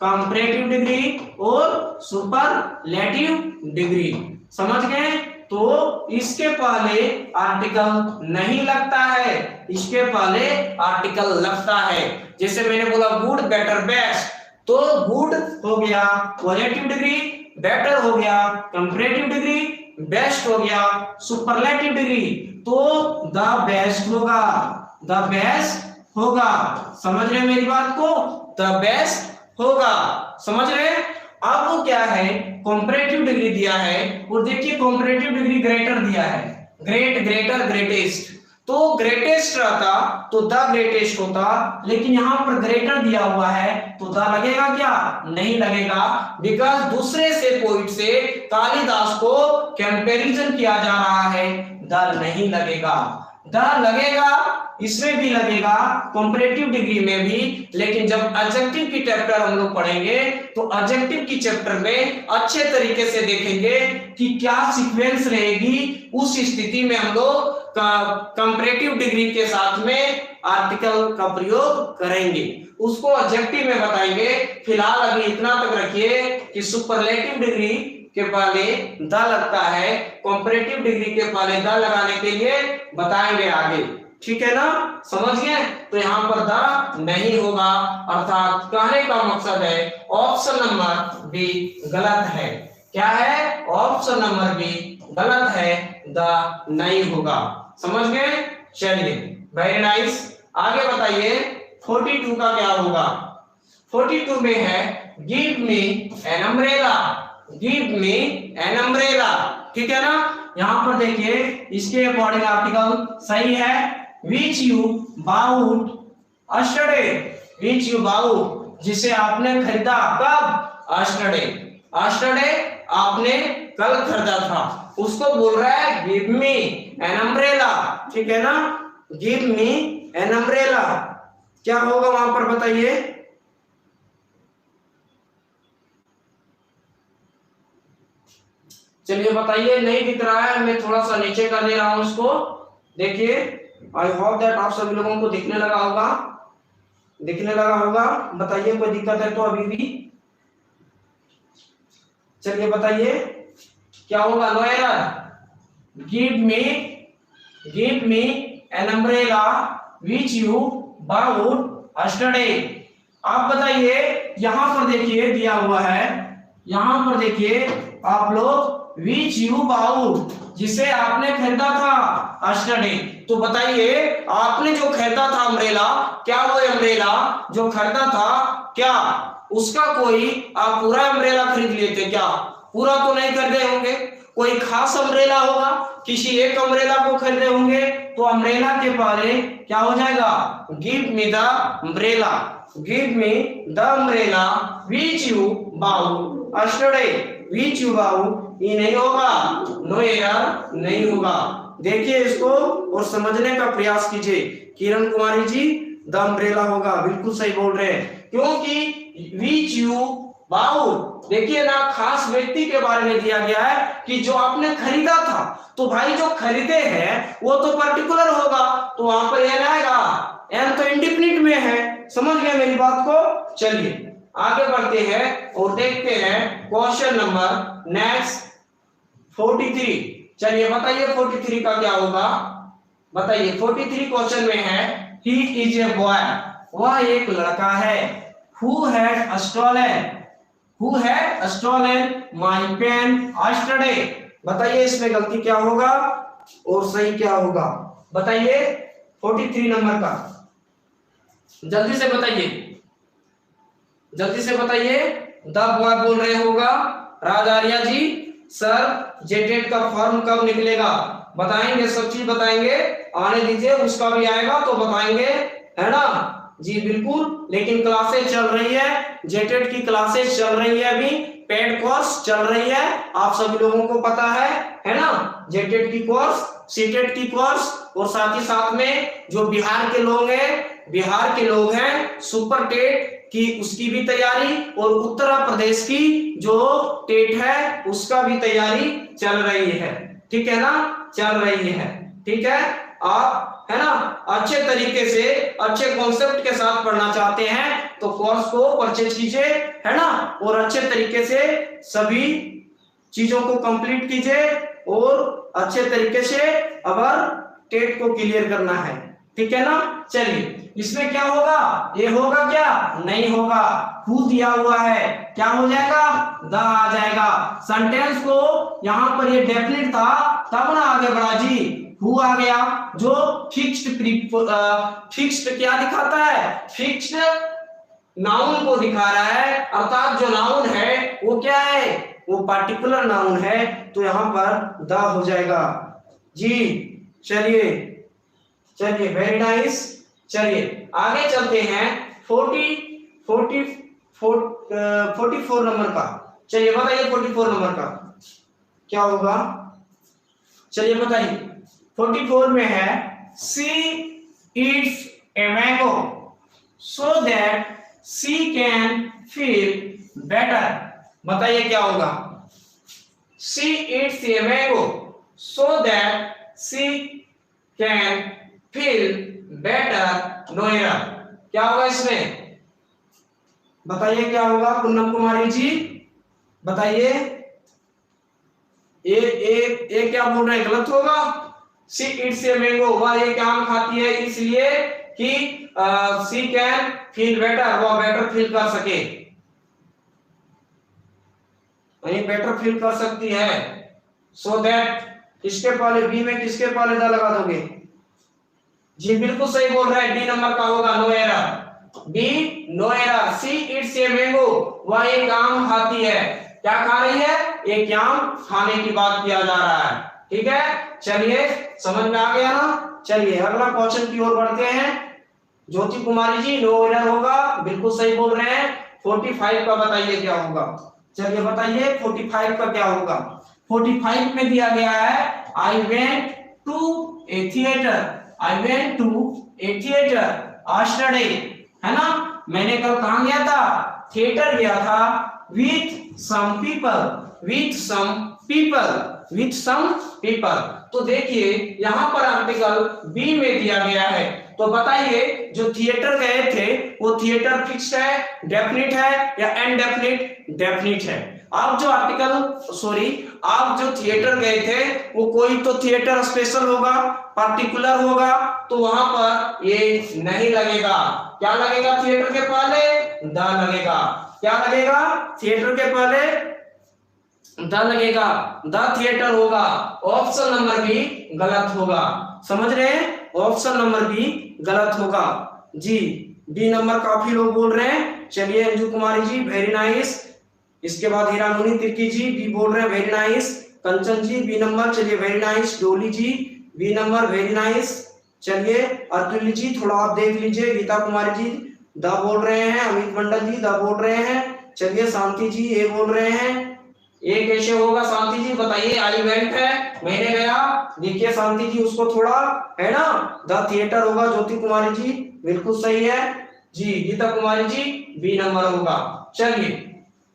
कंपैरेटिव डिग्री और सुपरलेटिव डिग्री। समझ गए? तो इसके पहले आर्टिकल नहीं लगता है, इसके पहले आर्टिकल लगता है। जैसे मैंने बोला गुड, बेटर, बेस्ट, तो गुड हो गया पॉजिटिव डिग्री, बेटर हो गया कंपैरेटिव डिग्री, बेस्ट हो गया सुपरलेटिव डिग्री, तो द बेस्ट होगा, द बेस्ट होगा। समझ रहे मेरी बात को? द बेस्ट होगा। समझ रहे? अब क्या है? कंपैरेटिव डिग्री दिया है और देखिए कंपैरेटिव डिग्री ग्रेटर दिया है, ग्रेट, ग्रेटर, ग्रेटेस्ट। तो ग्रेटेस्ट रहता तो द ग्रेटेस्ट होता, लेकिन यहां पर ग्रेटर दिया हुआ है तो द लगेगा क्या? नहीं लगेगा, बिकॉज दूसरे से पोइट से कालिदास को कंपैरिजन किया जा रहा है, द नहीं लगेगा। द लगेगा, इसमें भी लगेगा, कंपैरेटिव डिग्री में भी। लेकिन जब एडजेक्टिव की चैप्टर हम लोग पढ़ेंगे तो एडजेक्टिव की चैप्टर में अच्छे तरीके से देखेंगे कि क्या सीक्वेंस रहेगी। उस स्थिति में हम लोग कंपैरेटिव डिग्री के साथ में आर्टिकल का प्रयोग करेंगे, उसको एडजेक्टिव में बताएंगे। फिलहाल अभी इतना तक रखिए कि सुपरलेटिव डिग्री के पहले द लगता है, कंपैरेटिव डिग्री के पहले द लगाने के लिए बताएंगे आगे, ठीक है ना, समझ गए। तो यहाँ पर द नहीं होगा, अर्थात कहने का मकसद है ऑप्शन नंबर बी गलत है। क्या है? ऑप्शन नंबर बी गलत है, द नहीं होगा, समझ गए। चलिए वेरी नाइस, आगे बताइए 42 का क्या होगा। 42 में है give me an umbrella, give me an umbrella, ठीक है ना। यहां पर देखिए इसके अकॉर्डिंग आर्टिकल सही है, which you bought yesterday, which you bought जिसे आपने खरीदा, कब? यस्टरडे, यस्टरडे आपने कल खरीदा था, उसको बोल रहा है गिव मी एन अम्ब्रेला, ठीक है ना, गिव मी एन अम्ब्रेला। क्या होगा वहां पर बताइए। चलिए बताइए, नहीं दिख रहा है, मैं थोड़ा सा नीचे कर दे रहा हूं इसको, देखिए। आई होप दैट आप सभी लोगों को दिखने लगा होगा, दिखने लगा होगा। बताइए कोई दिक्कत है तो अभी भी। चलिए बताइए क्या होगा। No error, give me an umbrella which you bought yesterday. आप बताइए, यहां पर देखिए दिया हुआ है, यहां पर देखिए आप लोग विच यू बाउट जिसे आपने खरीदा था यस्टरडे। तो बताइए आपने जो खरीदा था अम्ब्रेला, क्या वो अम्ब्रेला जो खरीदा था, क्या उसका कोई आप पूरा अम्ब्रेला खरीद लेते? क्या पूरा तो नहीं खरीदे होंगे, कोई खास अम्ब्रेला होगा, किसी एक अम्ब्रेला को खरीदे होंगे। तो अम्ब्रेला के पहले क्या हो जाएगा, give me the umbrella, give me the umbrella which you bought yesterday, which you bought, ये नहीं होगा, नो एरर नहीं होगा। देखिए इसको और समझने का प्रयास कीजिए। किरण कुमारी जी द अम्ब्रेला होगा, बिल्कुल सही बोल रहे हैं, क्योंकि विच यू बाउट देखिए ना, खास व्यक्ति के बारे में दिया गया है कि जो आपने खरीदा था। तो भाई जो खरीदे हैं वो तो पर्टिकुलर होगा, तो वहां पर एन आएगा, एन तो इंडिफिनिट में है, समझ गए मेरी बात को। चलिए आगे बढ़ते हैं और देखते हैं क्वेश्चन नंबर नेक्स्ट 43। चलिए बताइए 43 का क्या होगा। बताइए 43 क्वेश्चन में है ही इज ए बॉय, वह एक लड़का है, who had stolen my pen yesterday. बताइए इसमें गलती क्या होगा और सही क्या होगा, बताइए 43 नंबर का, जल्दी से बताइए, जल्दी से बताइए। द बॉय बोल रहे होगा राज आर्या जी, सर जेटेट का फॉर्म कब निकलेगा? बताएंगे, सब चीज बताएंगे, आने दीजिए, उसका भी आएगा तो बताएंगे, है ना जी, बिल्कुल। लेकिन क्लासेस चल रही है, जेटेट की क्लासेस चल रही है, अभी पेड कोर्स चल रही है, आप सभी लोगों को पता है ना, जेटेट की कोर्स, सीटेट की कोर्स, और साथ ही साथ में जो बिहार के लोग हैं सुपर टेट की उसकी भी तैयारी, और उत्तर प्रदेश की जो टेट है उसका भी तैयारी चल रही है, ठीक है ना, चल रही है, ठीक है। आप है ना अच्छे तरीके से अच्छे कॉन्सेप्ट के साथ पढ़ना चाहते हैं तो कोर्स को परचेज कीजिए, है ना, और अच्छे तरीके से सभी चीजों को कंप्लीट कीजिए, और अच्छे तरीके से अगर टेट को क्लियर करना है, ठीक है ना। चलिए इसमें क्या होगा, ये होगा क्या, नहीं होगा, हु दिया हुआ है, क्या हो जाएगा, द आ जाएगा। सेंटेंस को यहां पर ये डेफिनेट था तब ना आगे बढ़ा जी, हु आ गया जो फिक्स्ड क्या दिखाता है, फिक्स्ड नाउन को दिखा रहा है, अर्थात जो नाउन है वो क्या है, वो पार्टिकुलर नाउन है, तो यहां पर द हो जाएगा जी। चलिए वेरी नाइस। चलिए आगे चलते हैं 44 नंबर का। चलिए बताइए 44 नंबर का क्या होगा। चलिए बताइए 44 में है सी eats a mango so that she can feel better। बताइए क्या होगा? She eats a mango so that she can feel better। No error. क्या होगा इसमें? बताइए क्या होगा पूनम कुमारी जी, बताइए। ए क्या बोल रहे हैं, गलत होगा? सी इट्स ए मैंगो, वह एक आम खाती है इसलिए कि सी कैन फील बेटर, वह बेटर फील कर सके, वही बेटर फील कर सकती है। सो दैट, किसके पहले बी में किसके पहले द लगा दोगे? जी बिल्कुल सही बोल रहे हैं, डी नंबर का होगा, no error. B no error. C it's a mango, वह एक आम खाती है। क्या खा रही है? एक आम खाने की बात किया जा रहा है। ठीक है, चलिए समझ में आ गया ना। चलिए अगला क्वेश्चन की ओर बढ़ते हैं। ज्योति कुमारी जी नो एरर होगा, बिल्कुल सही बोल रहे हैं। 45 का बताइए क्या होगा? चलिए बताइए 45 का क्या होगा? 45 में दिया गया है I went to a theatre, I went to a theatre yesterday, है ना। मैंने कल कहां गया था? थिएटर गया था। With some people, with some people, with some people. तो देखिए यहां पर आर्टिकल बी में दिया गया है, तो बताइए जो थिएटर गए थे वो थिएटर फिक्स्ड है, डेफिनिट है या इनडेफिनिट? डेफिनिट है। आप जो आप जो थिएटर गए थे वो कोई तो थिएटर स्पेशल होगा, पार्टिकुलर होगा, तो वहां पर ये नहीं लगेगा। क्या लगेगा थिएटर के पहले? द लगेगा। क्या लगेगा? थिएटर के पहले द लगेगा, द थिएटर होगा। ऑप्शन नंबर बी गलत होगा, समझ रहे हैं? ऑप्शन नंबर बी गलत होगा जी। डी नंबर काफी लोग बोल रहे हैं। चलिए अंजू कुमारी जी वेरी नाइस। इसके बाद हीरामुनी तिर्की जी बी बोल रहे हैं, very nice. Kanchan ji B number, चलिए very nice. Dolly ji B number, very nice. चलिए अतुल्य जी थोड़ा आप देख लीजिए। गीता कुमारी जी द बोल रहे हैं। अमित मंडल जी द बोल रहे हैं। चलिए शांति जी ए बोल रहे हैं। ये कैसे होगा शांति जी बताइए? आई वेंट है, मैंने गया। देखिए शांति जी उसको थोड़ा है ना, द थिएटर होगा। ज्योति कुमारी जी बिल्कुल सही है जी। गीता कुमारी जी बी नंबर होगा। चलिए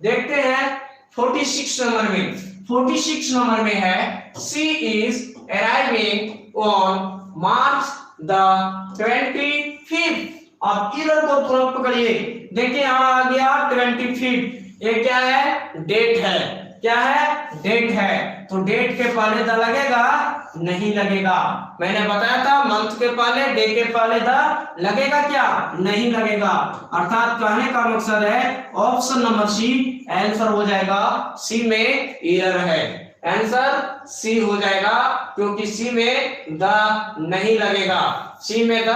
देखते हैं 46 नंबर में। 46 नंबर में है she is arriving on March the 25th। आप इधर को तुरंत पकड़िए। देखिए यहां आ गया 25th, ये क्या है? डेट है। क्या है? डेट है। तो डेट के पहले द लगेगा? नहीं लगेगा। मैंने बताया था मंथ के पहले, डे के पहले द लगेगा क्या? नहीं लगेगा। अर्थात कहने का मकसद है ऑप्शन नंबर सी आंसर हो जाएगा। सी में एरर है, आंसर सी हो जाएगा, क्योंकि सी में द नहीं लगेगा। सी में द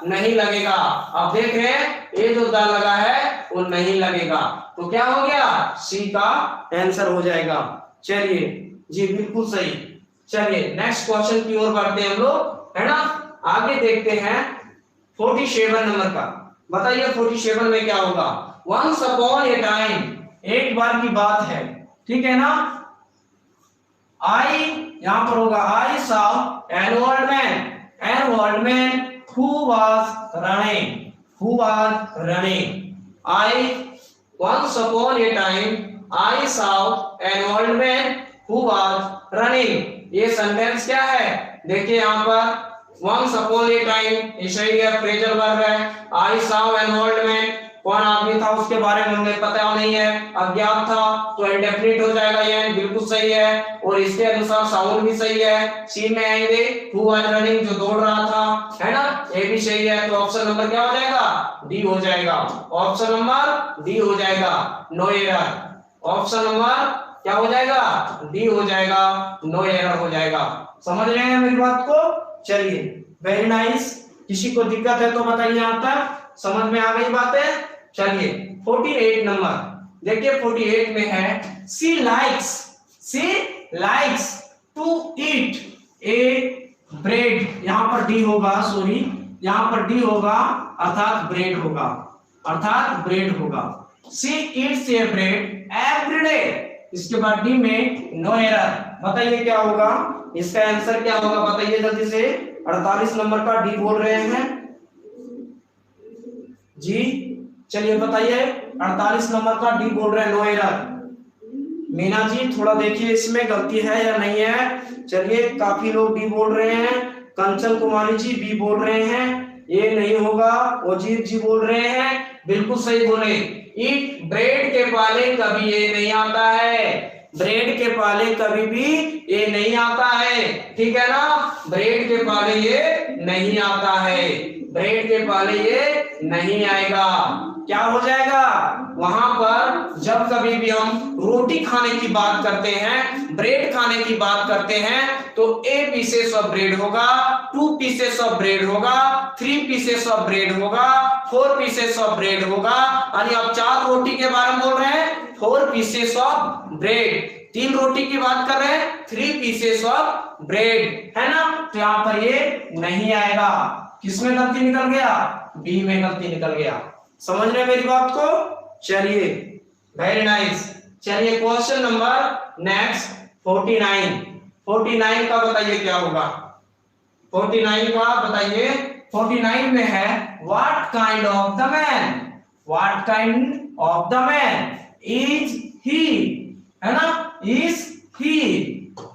नहीं लगेगा। आप देख रहे हैं ये जो द लगा है वो नहीं लगेगा, तो क्या हो गया? सी का आंसर हो जाएगा। चलिए जी बिल्कुल सही। चलिए नेक्स्ट क्वेश्चन की ओर बढ़ते हैं हम लोग, है ना। आगे देखते हैं 47 नंबर का। बताइए 47 में क्या होगा? वंस अपॉन ए टाइम, एक बार की बात है, ठीक है ना। आई यहां पर होगा I saw an old man, an old man who was running, who was running. I once upon a time I saw an old man who was running। ये सेंटेंस क्या है? देखिए यहाँ पर once upon a time ये सही है, फ्रेजल वर्ब है। I saw an old man, कौन आदमी था उसके बारे में हमें पता नहीं है, अज्ञात था, तो इंडेफिनिट हो जाएगा। ये बिल्कुल सही है, और इसके अनुसार साउंड भी सही है। सी में आएंगे who was running, जो दौड़ रहा था, है ना, ये भी सही है। तो ऑप्शन नंबर क्या हो जाएगा? डी हो जाएगा। ऑप्शन नंबर डी हो जाएगा, नो एरर। ऑप्शन नंबर क्या हो जाएगा? डी हो जाएगा, नो एरर हो जाएगा। समझ रहे हैं मेरी बात को? चलिए वेरी नाइस। किसी को दिक्कत है तो बताइए, यहाँ तक समझ में आ गई बातें? चलिए 48 नंबर देखिए। 48 में है she likes to eat a bread. यहां पर डी होगा, सॉरी यहां पर डी होगा, अर्थात ब्रेड होगा, अर्थात ब्रेड होगा। सी eats a bread every day, इसके बाद डी में नो एरर। बताइए क्या होगा, इसका आंसर क्या होगा बताइए जल्दी से। 48 नंबर का डी बोल रहे हैं जी, चलिए बताइए 48 नंबर का डी बोल रहे हैं नो एरर। मीना जी थोड़ा देखिए इसमें गलती है या नहीं है। चलिए काफी लोग डी बोल रहे हैं, कंचन कुमारी जी बी बोल रहे हैं, ये नहीं होगा। वजीर जी बोल रहे हैं बिल्कुल सही बोले, ईट ब्रेड के पाले कभी ये नहीं आता है, ब्रेड के पाले कभी भी ये नहीं आता है, ठीक है ना, ब्रेड के पाले ये नहीं आता है, ब्रेड के पाले ये नहीं आएगा। क्या हो जाएगा वहां पर, जब कभी भी हम रोटी खाने की बात करते हैं, ब्रेड खाने की बात करते हैं, तो ए पीसेस ऑफ ब्रेड होगा, 2 पीसेस ऑफ ब्रेड होगा, 3 पीसेस ऑफ ब्रेड होगा, 4 पीसेस ऑफ ब्रेड होगा। यानी आप 4 रोटी के बारे में बोल रहे हैं, 4 पीसेस ऑफ ब्रेड, 3 रोटी की बात कर रहे हैं, 3 पीसेस ऑफ ब्रेड, है ना। तो यहां पर ये नहीं आएगा। किसमें गलती निकल गया, बी में गलती निकल गया। समझ रहे मेरी बात को। चलिए वेरी नाइस। चलिए क्वेश्चन नंबर नेक्स्ट 49 का बताइए क्या होगा, 49 का बताइए। 49 में है what kind of the man, what kind of the man is he, है ना, इज ही,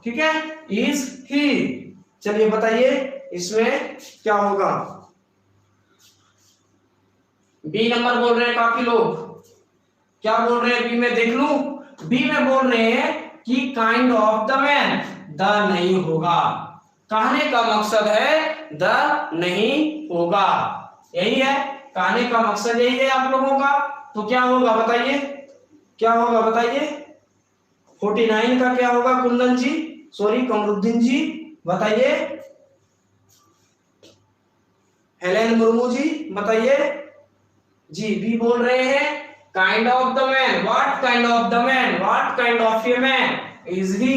ठीक है, इज ही। चलिए बताइए इसमें क्या होगा। बी नंबर बोल रहे हैं काफी लोग, क्या बोल रहे हैं बी में देख लूं। बी में बोल रहे हैं कि kind of the man, the नहीं होगा, कहने का मकसद है द नहीं होगा, यही है कहने का मकसद, यही है आप लोगों का। तो क्या होगा बताइए, क्या होगा बताइए। 49 का क्या होगा कुंदन जी, सॉरी कमरुद्दीन जी बताइए, हेलेन मुर्मू जी बताइए जी। बी बोल रहे हैं kind of the man, what kind of the man, what kind of a man is he,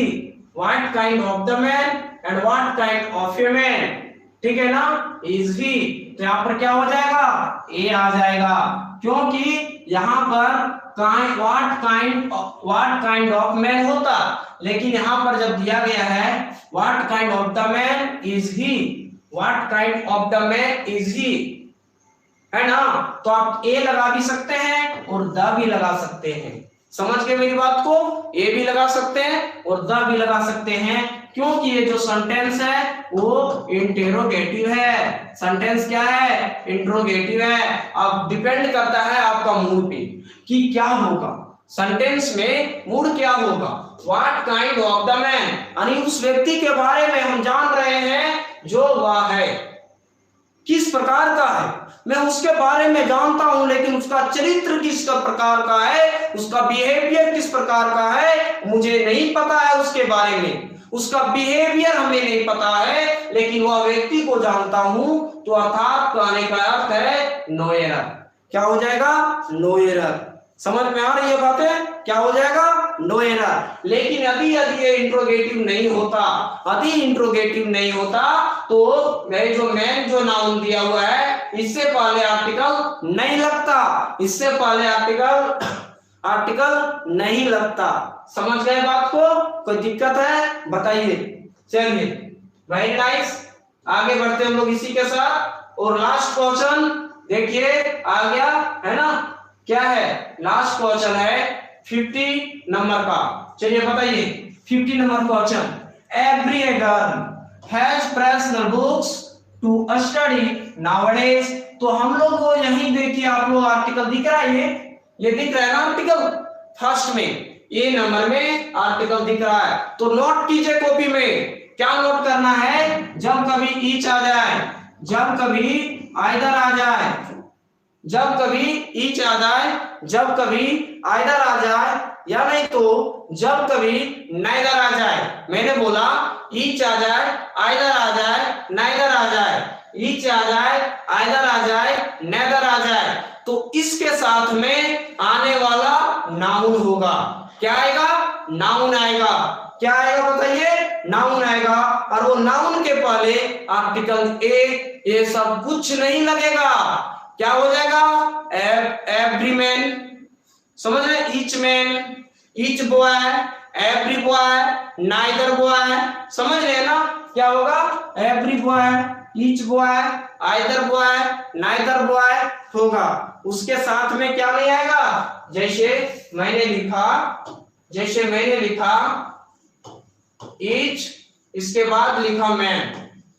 what kind of the man and what kind of a man, ठीक है ना, इज ही। तो यहां पर क्या हो जाएगा, ए आ जाएगा, क्योंकि यहां पर व्हाट काइंड ऑफ मैन होता, लेकिन यहां पर जब दिया गया है what kind of the man is he, what kind of the man is he, है ना। तो आप ए लगा भी सकते हैं और द भी लगा सकते हैं, समझ गए मेरी बात को। ए भी लगा सकते हैं और द भी लगा सकते हैं, क्योंकि ये जो सेंटेंस है वो इंटेरोगेटिव है। सेंटेंस क्या है, इंट्रोगेटिव है। अब डिपेंड करता है आपका मूड पे कि क्या होगा, सेंटेंस में मूड क्या होगा। What kind of the man, यानी उस व्यक्ति के बारे में हम जान रहे हैं जो वह है, किस प्रकार का है, मैं उसके बारे में जानता हूं, लेकिन उसका चरित्र किस प्रकार का है, उसका बिहेवियर किस प्रकार का है मुझे नहीं पता है, उसके बारे में उसका बिहेवियर हमें नहीं पता है, लेकिन वह व्यक्ति को जानता हूं। तो अर्थात कहने का अर्थ है नो एरर। क्या हो जाएगा, नो एरर। समझ में आ रही है बातें, क्या हो जाएगा, नो एरर। लेकिन यदि ये इंट्रोगेटिव नहीं होता, यदि इंट्रोगेटिव नहीं होता, तो जो मैन जो नाउन दिया हुआ है इससे पहले आर्टिकल नहीं लगता, इससे पहले आर्टिकल नहीं लगता। समझ गए बात को, कोई दिक्कत है बताइए। चलिए वेरी नाइस, आगे बढ़ते हम लोग इसी के साथ। और लास्ट क्वेश्चन देखिए आ गया है ना, क्या है लास्ट क्वेश्चन है 50 नंबर का। चलिए बताइए 50 number question, every girl has personal books to study nowadays. तो हम लोग को यही देखिए आप लोग आर्टिकल दिख रहा है, ये दिख रहा है ना आर्टिकल फर्स्ट में, ए नंबर में आर्टिकल दिख रहा है। तो नोट कीजिए कॉपी में, क्या नोट करना है, जब कभी ईच आ जाए, जब कभी आइदर आ जाए, जब कभी ईच आ जाए, जब कभी आइदर आ जाए, या नहीं तो जब कभी नाइदर आ जाए। मैंने बोला ईच आ जाए, आइदर आ जाए, नाइदर आ जाए, ईच आ जाए, आइदर आ जाए, नेदर आ जाए, तो इसके साथ में आने वाला नाउन होगा। क्या आएगा, नाउन आएगा। क्या आएगा बताइए, नाउन आएगा। और वो नाउन के पहले आर्टिकल ए, ये सब कुछ नहीं लगेगा। क्या हो जाएगा, एवरी मैन, समझ रहे, each man, each boy, every boy, neither boy, समझ रहे हैं ना? क्या होगा? Every boy, each boy, either boy, neither boy होगा। उसके साथ में क्या नहीं आएगा? जैसे मैंने लिखा ईच, इसके बाद लिखा मैन,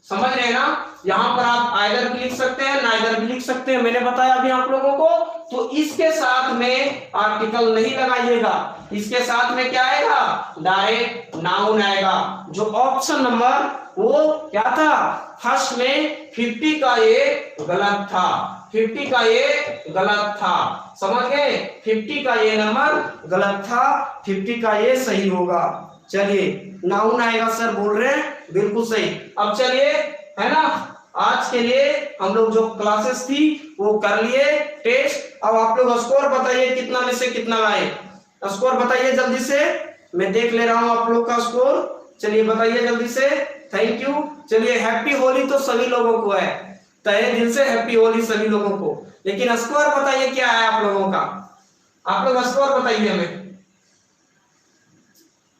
समझ रहे हैं ना? यहां पर आप आइदर भी लिख सकते हैं, नाइदर भी लिख सकते हैं, मैंने बताया अभी आप लोगों को। तो इसके साथ में आर्टिकल नहीं लगाइएगा, इसके साथ में क्या आएगा? डायरेक्ट नाउन आएगा। जो ऑप्शन नंबर वो क्या था? फर्स्ट में 50 का ये गलत था, 50 का ये गलत था, समझ गए? 50 का ये नंबर गलत था, 50 का ये सही होगा। चलिए नाउन आएगा सर बोल रहे हैं, बिल्कुल सही। अब चलिए, है ना, आज के लिए हम लोग जो क्लासेस थी वो कर लिए टेस्ट। अब आप लोग स्कोर बताइए कितना में से कितना लाए, स्कोर बताइए जल्दी से, मैं देख ले रहा हूं आप लोग का स्कोर। चलिए बताइए जल्दी से, थैंक यू। चलिए हैप्पी होली तो सभी लोगों को है, तहे दिल से हैप्पी होली सभी लोगों को, लेकिन स्कोर बताइए क्या है आप लोगों का? आप लोग स्कोर बताइए, हमें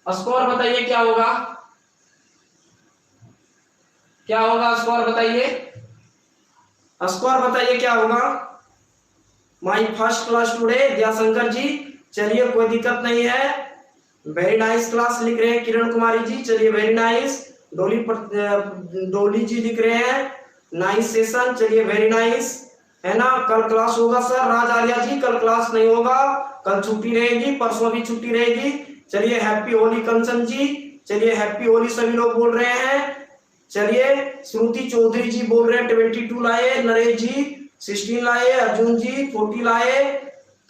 स्कोर बताइए क्या होगा, क्या होगा? स्कोर बताइए, स्कोर बताइए क्या होगा? My first class today, Dayashankar ji, चलिए कोई दिक्कत नहीं है, वेरी नाइस क्लास लिख रहे हैं किरण कुमारी जी, चलिए वेरी नाइस। डोली जी लिख रहे हैं नाइस सेशन, चलिए वेरी नाइस, है ना? कल क्लास होगा सर, राज आर्या जी कल क्लास नहीं होगा, कल छुट्टी रहेगी, परसों भी छुट्टी रहेगी। चलिए हैप्पी होली कंचन जी, चलिए हैप्पी होली सभी लोग बोल रहे हैं। चलिए श्रुति चौधरी जी बोल रहे हैं 22 लाए, नरेश जी 16 लाए, अर्जुन जी 40 लाए,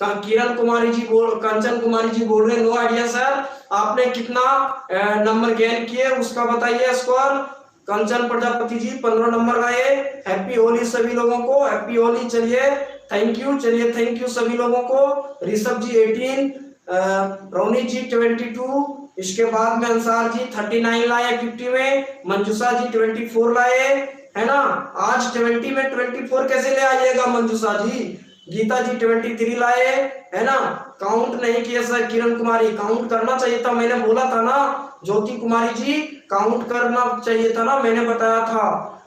किरण कुमारी जी कंचन कुमारी जी बोल रहे हैं नो आइडिया सर, आपने कितना नंबर गेन किए उसका बताइए स्कोर। कंचन प्रजापति जी 15 नंबर लाए। हैप्पी होली सभी लोगों को, हैप्पी होली। चलिए थैंक यू, चलिए थैंक यू सभी लोगों को। ऋषभ जी 18, रोनी जी 22, इसके बाद में अंसार जी 39 लाए 50 में, मंजूषा जी 24 लाए, है ना? आज 20 में 24 कैसे ले आइएगा मंजूषा जी? गीता जी 23 लाए, है ना? काउंट नहीं किए सर किरण कुमारी, काउंट करना चाहिए था, मैंने बोला था ना। ज्योति कुमारी जी काउंट करना चाहिए था ना, मैंने बताया था,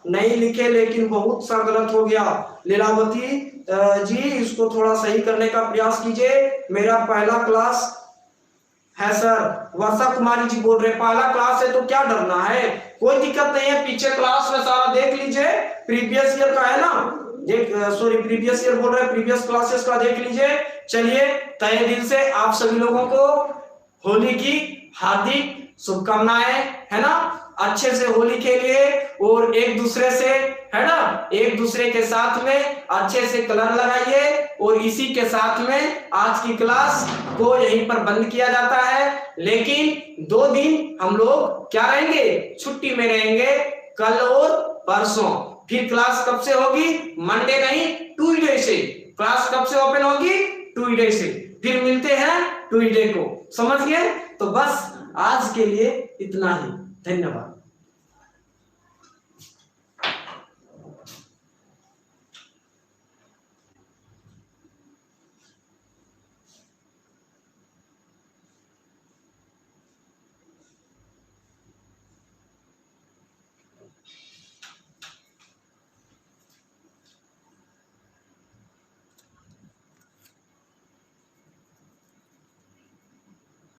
नहीं लिखे लेकिन बहुत सा गलत हो गया। लीलावती जी इसको थोड़ा सही करने का प्रयास कीजिए, मेरा पहला क्लास है सर। वर्षा कुमारी जी बोल रहे पहला क्लास है तो क्या डरना है, कोई दिक्कत नहीं है, पीछे क्लास में सारा देख लीजिए, प्रीवियस ईयर का है ना, प्रीवियस ईयर बोल रहे हैं, प्रीवियस क्लासेस का देख लीजिए। चलिए तहे दिल से आप सभी लोगों को होली की हार्दिक शुभकामनाएं, है ना? अच्छे से होली खेलिए और एक दूसरे से, है ना, एक दूसरे के साथ में अच्छे से कलर लगाइए। और इसी के साथ में आज की क्लास को यहीं पर बंद किया जाता है, लेकिन 2 दिन हम लोग क्या रहेंगे? छुट्टी में रहेंगे, कल और परसों। फिर क्लास कब से होगी? मंडे नहीं, ट्यूसडे से। क्लास कब से ओपन होगी? ट्यूसडे से। फिर मिलते हैं ट्यूसडे को, समझ गए? तो बस आज के लिए इतना ही, धन्यवाद।